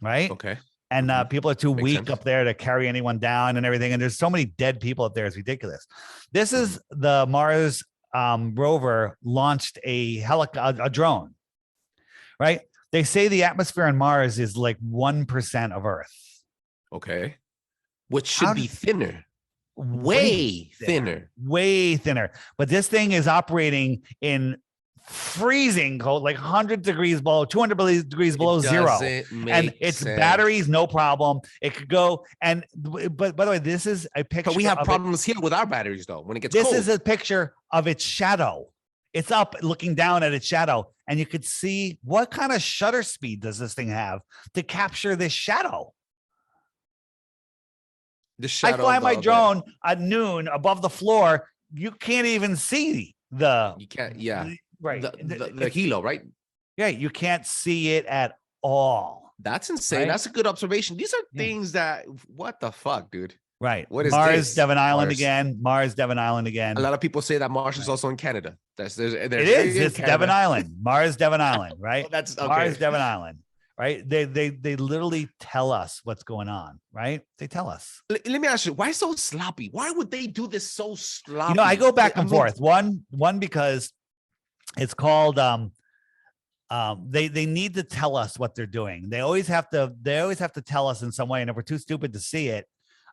right? Okay. And people are too Makes weak sense. up there to carry anyone down and everything. And there's so many dead people up there. It's ridiculous. This is the Mars rover launched a drone, right? They say the atmosphere on Mars is like 1% of Earth. Okay. which should be thinner. Way thinner. But this thing is operating in freezing cold, like 100 degrees below, 200 degrees below zero. And its batteries, no problem. It could go. And but by the way, this is a picture. But we have problems here with our batteries, though. When it gets cold, this is a picture of its shadow. It's up looking down at its shadow, and you could see what kind of shutter speed does this thing have to capture this shadow. I fly my drone at noon above the floor. You can't even see the. You can't. Yeah. Right. The helo, right? Yeah. You can't see it at all. That's insane. Right? That's a good observation. These are things that. What the fuck, dude? Right. What is Mars, this? Devon Island again. Mars, Devon Island again. A lot of people say that Mars is also in Canada. It is. It's Devon Island. Mars, Devon Island. Right. That's okay. Mars, Devon Island. Right. They literally tell us what's going on. Right. They tell us. Let me ask you, why so sloppy? Why would they do this so sloppy? I go back and forth. One, because it's called they need to tell us what they're doing. They always have to tell us in some way. And if we're too stupid to see it,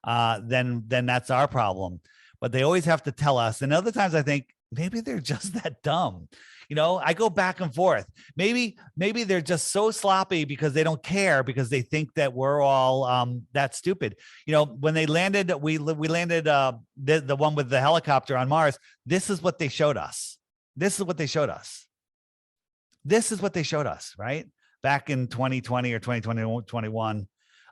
then that's our problem. But they always have to tell us. And other times I think maybe they're just that dumb. I go back and forth. Maybe they're just so sloppy because they don't care, because they think that we're all that stupid. When they landed, we landed the one with the helicopter on Mars. This is what they showed us. Right? Back in 2020 or 2021.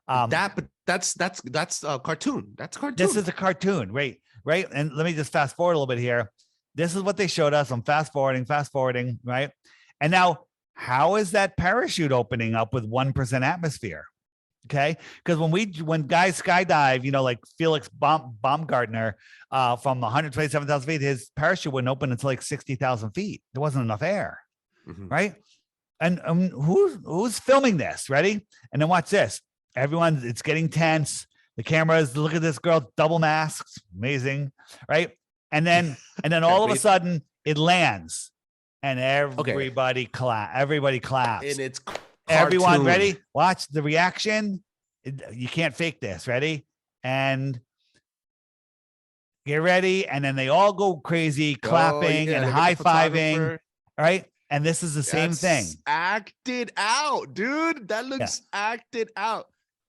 That's a cartoon. That's a cartoon. This is a cartoon, right? And let me just fast forward a little bit here. This is what they showed us. I'm fast forwarding, right? And now, how is that parachute opening up with 1% atmosphere? Okay, because when guys skydive, like Felix Baumgartner from 127,000 feet, his parachute wouldn't open until like 60,000 feet. There wasn't enough air, right? And who's filming this? Ready? And then watch this. It's getting tense. The cameras, look at this girl, double masks, amazing, right? And then all of a sudden it lands, and everybody claps. And it's cartoon. Everyone ready? Watch the reaction. You can't fake this. Ready? And get ready. And then they all go crazy, clapping and high-fiving. Right? And this is the same thing. Acted out, dude. That looks acted out.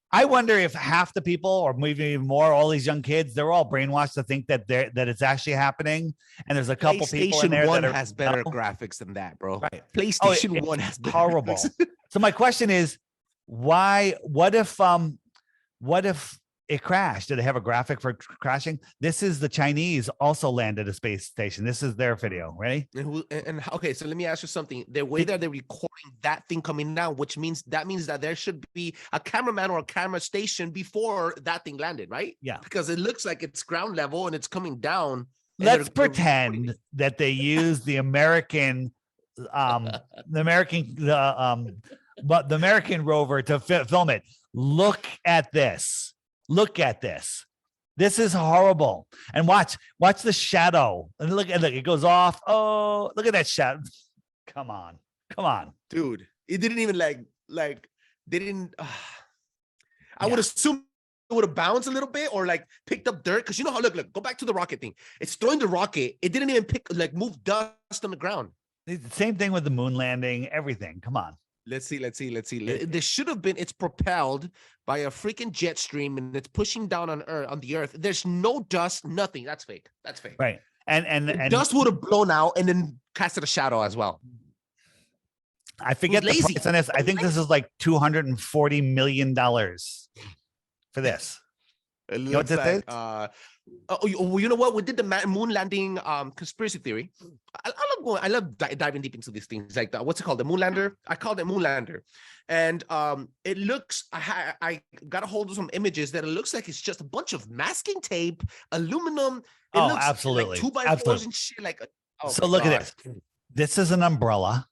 I wonder if half the people, or maybe even more, all these young kids, they're all brainwashed to think that it's actually happening. And there's a couple people in there that has better graphics than that, bro. Right. PlayStation 1 has better horrible. So my question is, why? What if it crashed? Did they have a graphic for crashing? This is the Chinese also landed a space station. This is their video. Ready? And okay, so let me ask you something. The way that they're recording that thing coming down, which means that there should be a cameraman or a camera station before that thing landed, right? Yeah. Because it looks like it's ground level and it's coming down. Let's pretend that they use the American rover to film it. Look at this. This is horrible. And watch the shadow. And look, it goes off. Oh, look at that shadow. Come on. Dude, it didn't even they didn't. I would assume it would have bounced a little bit or picked up dirt. Cause look, go back to the rocket thing. It's throwing the rocket. It didn't even move dust on the ground. Same thing with the moon landing, everything. Come on. Let's see. There should have been. It's propelled by a freaking jet stream, and it's pushing down on the Earth. There's no dust, nothing. That's fake. Right. And dust would have blown out and then casted a shadow as well. I forget the price on this. I think this is like $240 million for this. You know what this is? You know what? We did the moon landing conspiracy theory. I love diving deep into these things. Like what's it called? The moon lander. I called it moon lander, and it looks. I got a hold of some images that it looks like it's just a bunch of masking tape, aluminum. It looks absolutely. Like 2x4s and shit. So look at this. This is an umbrella.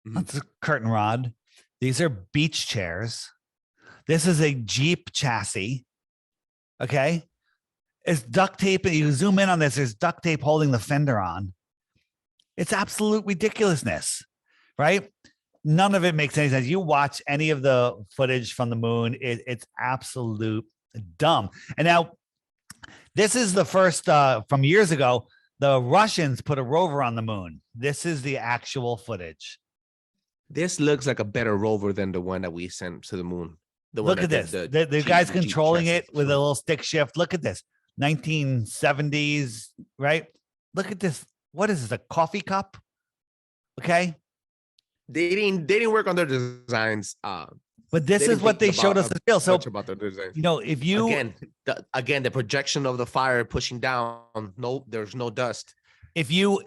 That's a curtain rod. These are beach chairs. This is a Jeep chassis. Okay. It's duct tape. You zoom in on this. There's duct tape holding the fender on. It's absolute ridiculousness, right? None of it makes any sense. You watch any of the footage from the moon, it's absolute Dumb. And now this is the first from years ago. The Russians put a rover on the moon. This is the actual footage. This looks like a better rover than the one that we sent to the moon. Look at this. The guy's controlling it with a little stick shift. Look at this. 1970s, right? Look at this. What is this? A coffee cup? Okay. They didn't work on their designs. But this is what they showed us to feel. So, about their designs. You know, if you again, the projection of the fire pushing down, no, there's no dust. If you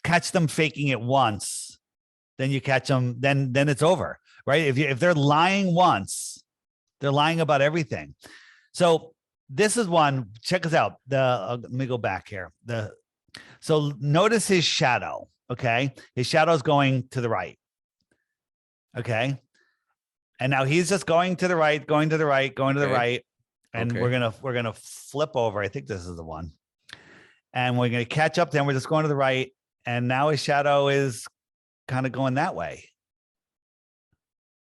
catch them faking it once, then you catch them, then it's over, right? If they're lying once, they're lying about everything. So this is one. Check us out. Let me go back here. So notice his shadow. Okay, his shadow is going to the right. Okay, and now he's just going to the right, going to the right, going to the right, and we're gonna flip over. I think this is the one, and we're gonna catch up. Then we're just going to the right, and now his shadow is kind of going that way.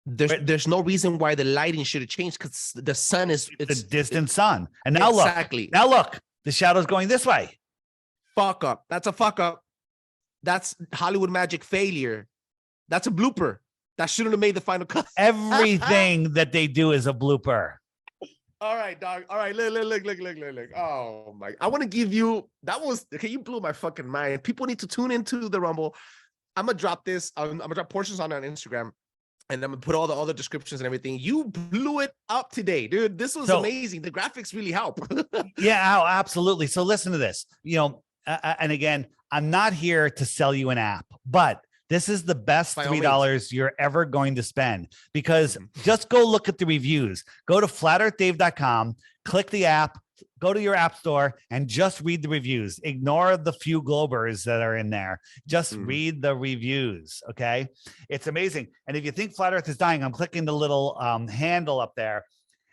There's no reason why the lighting should have changed because the sun is it's a distant sun. And now now look, the shadow's going this way. Fuck up. That's a fuck up. That's Hollywood magic failure. That's a blooper. That shouldn't have made the final cut. Everything that they do is a blooper. All right, dog. All right, look. Oh my! I want to give you okay. You blew my fucking mind. People need to tune into the Rumble. I'm gonna drop this. I'm gonna drop portions on Instagram, and I'm gonna put all the other descriptions and everything. You blew it up today, dude. This was amazing. The graphics really help. Yeah, absolutely. So listen to this. You know, and again, I'm not here to sell you an app, but this is the best $3 you're ever going to spend because just go look at the reviews. Go to flatearthdave.com, click the app, go to your app store and just read the reviews. Ignore the few Globers that are in there. Just read the reviews. Okay. It's amazing. And if you think Flat Earth is dying, I'm clicking the little handle up there.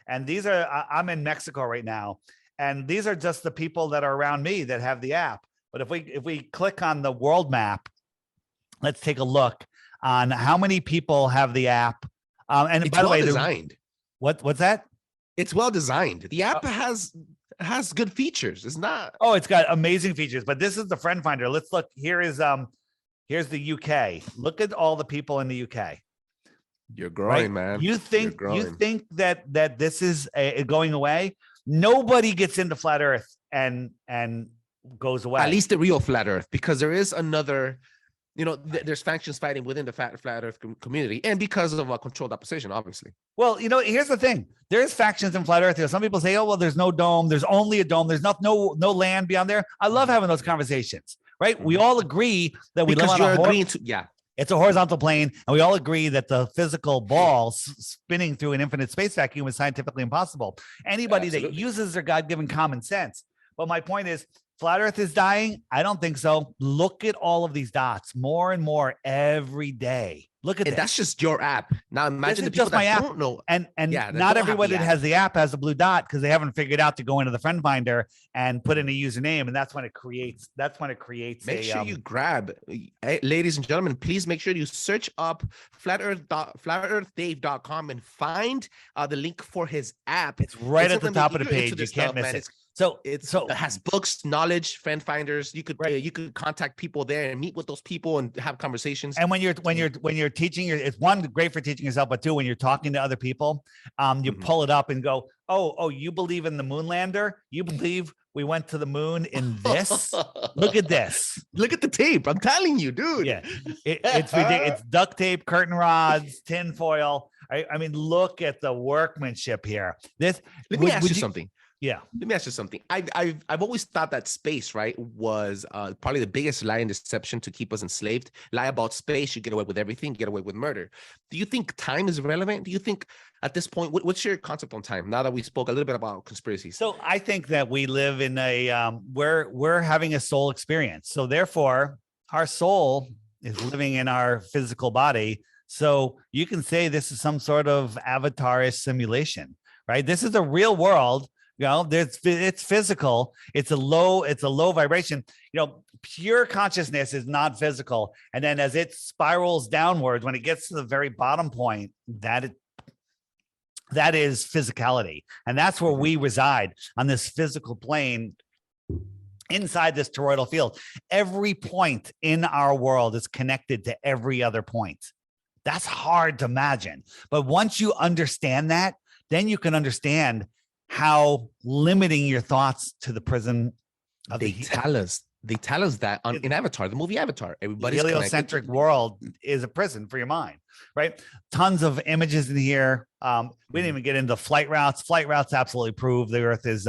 And these are, I'm in Mexico right now. And these are just the people that are around me that have the app. But if we click on the world map, let's take a look on how many people have the app. And it's by the way, designed. What's that? It's well designed. The app has good features. It's not. Oh, it's got amazing features. But this is the friend finder. Let's look. Here's the UK. Look at all the people in the UK. You're growing, man. You think that this is going away? Nobody gets into Flat Earth and goes away. At least the real Flat Earth, because there is another, you know, there's factions fighting within the Flat Earth community, and because of a controlled opposition, obviously. Well, you know, here's the thing: there's factions in Flat Earth. Some people say, "Oh, well, there's no dome. There's only a dome. There's no land beyond there." I love having those conversations, right? We all agree that we live on it's a horizontal plane, and we all agree that the physical ball spinning through an infinite space vacuum is scientifically impossible. Anybody that uses their God-given common sense. But my point is, Flat Earth is dying? I don't think so. Look at all of these dots, more and more every day. Look at that. That's just your app. Now imagine the people that don't know. And not everyone that has the app has a blue dot because they haven't figured out to go into the friend finder and put in a username, and that's when it creates. Make sure you grab, ladies and gentlemen. Please make sure you search up flatearthdave.com and find the link for his app. It's right at the top of the page. You can't miss it. So it has books, knowledge, friend finders. You could contact people there and meet with those people and have conversations. And when you're teaching it's one, great for teaching yourself, but two, when you're talking to other people, you pull it up and go, oh, you believe in the moon lander? You believe we went to the moon in this? Look at this. Look at the tape. I'm telling you, dude. Yeah, it's ridiculous. It's duct tape, curtain rods, tin foil. I mean, look at the workmanship here. Let me ask you something. Yeah. Let me ask you something. I've always thought that space, right, was probably the biggest lie and deception to keep us enslaved. Lie about space, you get away with everything, get away with murder. Do you think time is relevant? Do you think at this point, what's your concept on time? Now that we spoke a little bit about conspiracies. So I think that we live in we're having a soul experience. So therefore, our soul is living in our physical body. So you can say this is some sort of avatarish simulation, right? This is the real world. You know, it's physical. It's a low vibration. You know, pure consciousness is not physical. And then as it spirals downwards, when it gets to the very bottom point, that is physicality. And that's where we reside, on this physical plane inside this toroidal field. Every point in our world is connected to every other point. That's hard to imagine. But once you understand that, then you can understand how limiting your thoughts to the prison of They tell us that in Avatar, the movie Avatar, everybody's heliocentric world is a prison for your mind, right? Tons of images in here. We didn't even get into flight routes. Flight routes absolutely prove the Earth is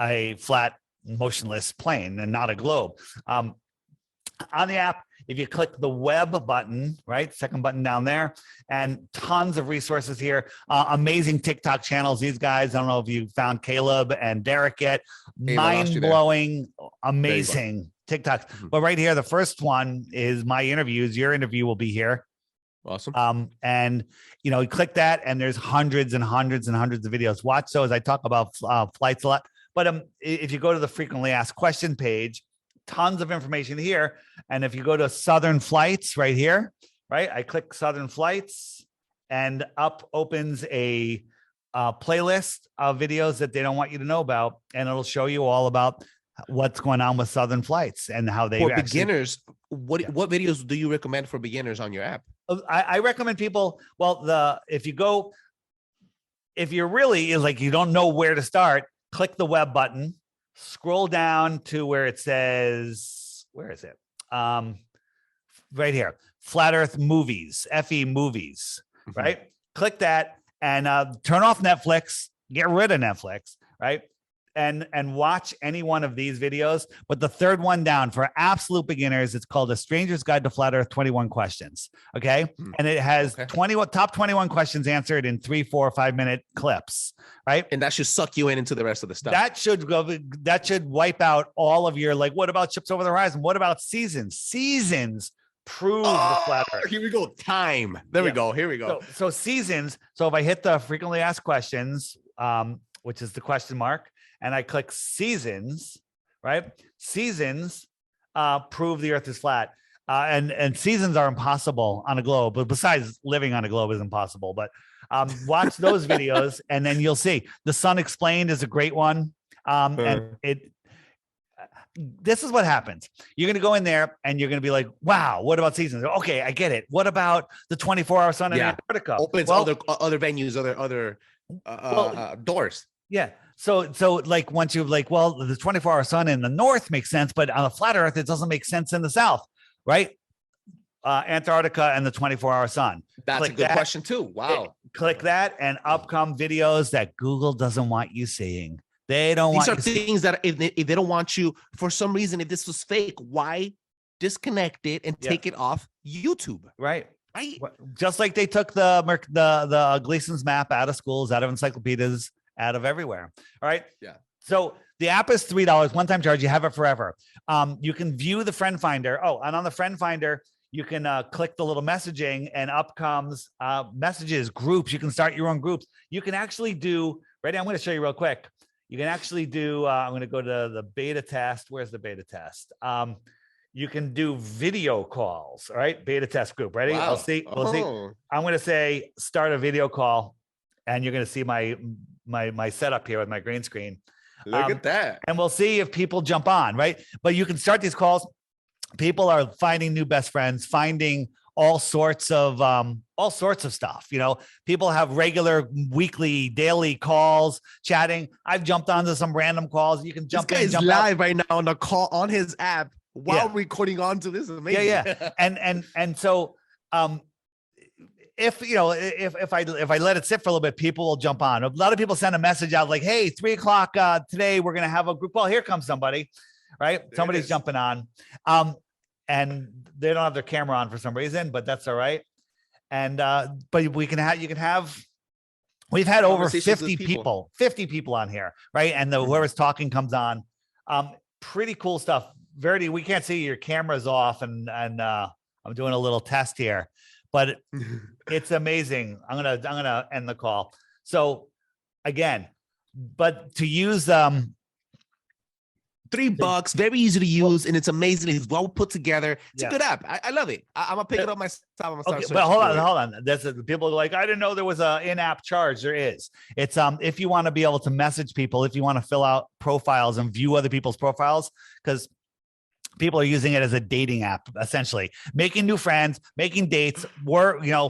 a flat, motionless plane and not a globe. On the app, if you click the web button, right, second button down there, and tons of resources here, amazing TikTok channels. These guys, I don't know if you found Caleb and Derek yet, mind-blowing, amazing TikToks. But right here, the first one is my interviews. Your interview will be here. Awesome. And you know, you click that, and there's hundreds and hundreds and hundreds of videos. Watch those. I talk about flights a lot. But if you go to the frequently asked question page, tons of information here. And if you go to Southern Flights right here, right, I click Southern Flights, and up opens a playlist of videos that they don't want you to know about. And it'll show you all about what's going on with Southern Flights and how they for beginners. What videos do you recommend for beginners on your app? I recommend people, if you're really like, you don't know where to start, click the web button, scroll down to where it says, where is it? Right here, Flat Earth Movies, FE Movies, right? Click that and turn off Netflix, get rid of Netflix, right? And watch any one of these videos. But the third one down, for absolute beginners, it's called A Stranger's Guide to Flat Earth, 21 Questions. Okay. And it has top 21 questions answered in 3, 4, 5 minute clips. Right. And that should suck you into the rest of the stuff. That should wipe out all of your, like, what about Ships Over the Horizon? What about Seasons? Seasons prove the flat Earth. Here we go. Time. There we go. Here we go. So Seasons. So if I hit the frequently asked questions, which is the question mark, and I click Seasons, right? Seasons prove the Earth is flat. And seasons are impossible on a globe, but besides living on a globe is impossible. But watch those videos, and then you'll see. The Sun Explained is a great one. And this is what happens. You're going to go in there and you're going to be like, wow, what about seasons? Okay, I get it. What about the 24-hour sun in Antarctica? Opens other venues, other doors. Yeah. So like once you've like, well, the 24-hour sun in the north makes sense, but on a flat Earth, it doesn't make sense in the south, right? Antarctica and the 24-hour sun. That's a good question too. Wow. Click that, and up come videos that Google doesn't want you seeing. They don't want. These are things that if they don't want you, for some reason, if this was fake, why disconnect it and take it off YouTube? Right. Just like they took the Gleason's map out of schools, out of encyclopedias, out of everywhere. All right. Yeah. So the app is $3, one-time charge. You have it forever. You can view the friend finder. Oh, and on the friend finder, you can click the little messaging, and up comes messages, groups. You can start your own groups. You can actually do, ready? I'm going to show you real quick. You can actually do, I'm going to go to the beta test. Where's the beta test? You can do video calls. All right. Beta test group. Ready? Wow. We'll see. I'm going to say start a video call, and you're going to see my setup here with my green screen. Look at that. And we'll see if people jump on, right? But you can start these calls. People are finding new best friends, finding all sorts of stuff. You know, people have regular weekly, daily calls, chatting. I've jumped onto some random calls. You can jump in, jump live out right now on the call on his app while recording onto this. Is amazing. Yeah. And so if I let it sit for a little bit, people will jump on. A lot of people send a message out like, hey, 3:00 today, we're going to have a group. Well, here comes somebody, right? Somebody's jumping on. And they don't have their camera on for some reason, but that's all right. And, but we've had over 50 people on here, right? And whoever's talking comes on. Pretty cool stuff. Verity, we can't see your camera's off, and I'm doing a little test here, but it's amazing. I'm gonna end the call. So again, but to use $3, very easy to use, and it's amazing. It's well put together. It's a good app. I love it. I'm gonna pick it up myself. Okay, but hold on. That's people are like, I didn't know there was a in-app charge. There is. It's if you want to be able to message people, if you want to fill out profiles and view other people's profiles, because people are using it as a dating app, essentially making new friends, making dates,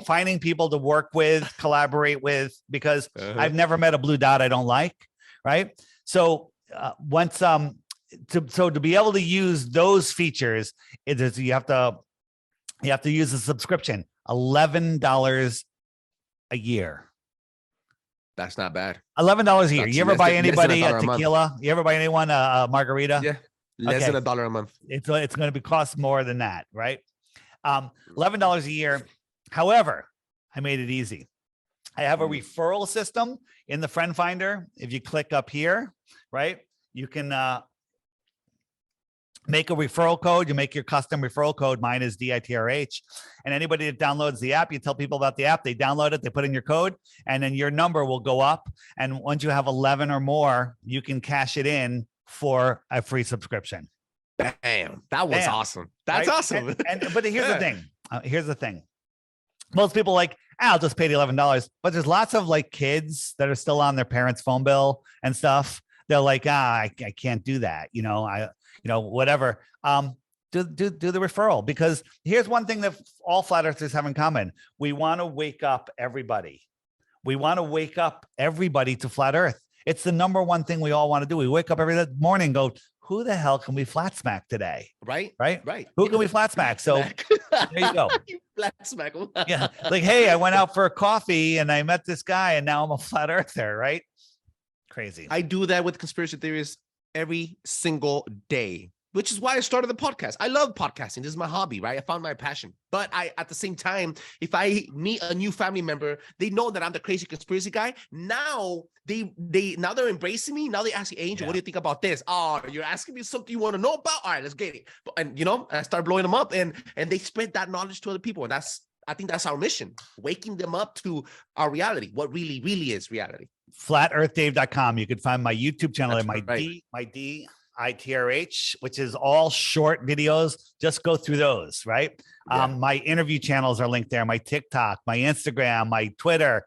finding people to work with, collaborate with, because I've never met a blue dot I don't like. Right. So once to be able to use those features, you have to use a subscription, $11 a year. That's not bad. $11 a year. You ever buy anybody a tequila? You ever buy anyone a margarita? Yeah. Less than $1 a month. It's going to be cost more than that, right? $11 a year. However, I made it easy. I have a referral system in the friend finder. If you click up here, right, you can make a referral code. You make your custom referral code. Mine is DITRH. And anybody that downloads the app, you tell people about the app, they download it, they put in your code, and then your number will go up. And once you have 11 or more, you can cash it in for a free subscription. Bam. That was awesome. That's right? Awesome. But here's the thing. Here's the thing. Most people like, I'll just pay the $11. But there's lots of like kids that are still on their parents' phone bill and stuff. They're like, I can't do that. Whatever. Do the referral, because here's one thing that all flat earthers have in common. We want to wake up everybody. We want to wake up everybody to flat earth. It's the number one thing we all want to do. We wake up every morning and go, who the hell can we flat smack today? Right. Who can we flat smack? So there you go. Flat smack. Yeah. Like, hey, I went out for a coffee and I met this guy and now I'm a flat earther, right? Crazy. I do that with conspiracy theories every single day, which is why I started the podcast. I love podcasting. This is my hobby, right? I found my passion. But at the same time, if I meet a new family member, they know that I'm the crazy conspiracy guy. Now they're embracing me. Now they ask me, Angel, what do you think about this? Oh, you're asking me something you want to know about? All right, let's get it. And I start blowing them up, and they spread that knowledge to other people. And I think that's our mission, waking them up to our reality, what really, really is reality. FlatEarthDave.com. You can find my YouTube channel and my DITRH, which is all short videos. Just go through those, right? Yeah. My interview channels are linked there. My TikTok, my Instagram, my Twitter.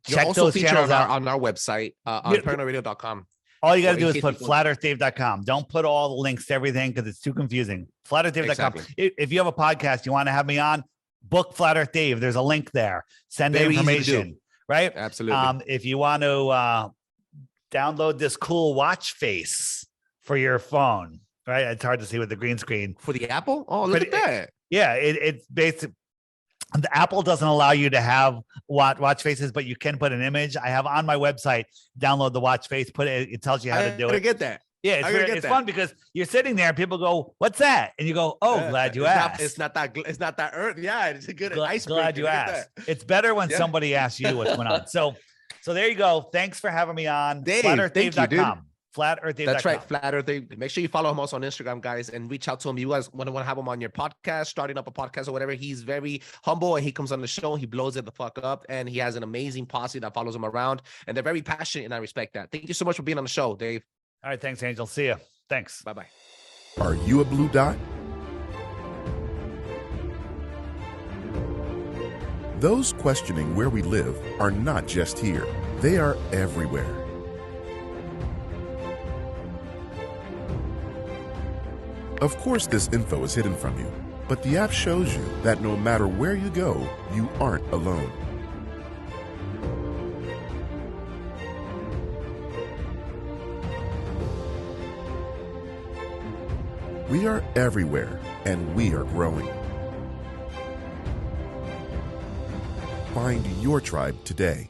Check those channels out on our website, on paranoidradio.com. All you got to do is put FlatEarthDave.com. Don't put all the links to everything because it's too confusing. FlatEarthDave.com. Exactly. If you have a podcast, you want to have me on, book Flat Earth Dave. There's a link there. Send the information, right? Absolutely. If you want to download this cool watch face for your phone, right? It's hard to see with the green screen. For the Apple? Oh, look at that. It's basically, the Apple doesn't allow you to have watch faces, but you can put an image. I have on my website, download the watch face, put it, it tells you how to do it. I get that. Yeah, it's fun because you're sitting there and people go, "What's that?" And you go, "Oh, glad you asked." It's not that earth. Yeah, it's a good icebreaker. Glad you asked. It's better when somebody asks you what's going on. So there you go. Thanks for having me on. Dave, FlatEarthDave.com. FlatEarthDave.com. That's right, Flat Earth Dave. Make sure you follow him also on Instagram, guys, and reach out to him. You guys want to have him on your podcast, starting up a podcast or whatever. He's very humble, and he comes on the show. He blows it the fuck up, and he has an amazing posse that follows him around, and they're very passionate, and I respect that. Thank you so much for being on the show, Dave. All right, thanks, Angel. See you. Thanks. Bye-bye. Are you a blue dot? Those questioning where we live are not just here. They are everywhere. Of course, this info is hidden from you, but the app shows you that no matter where you go, you aren't alone. We are everywhere, and we are growing. Find your tribe today.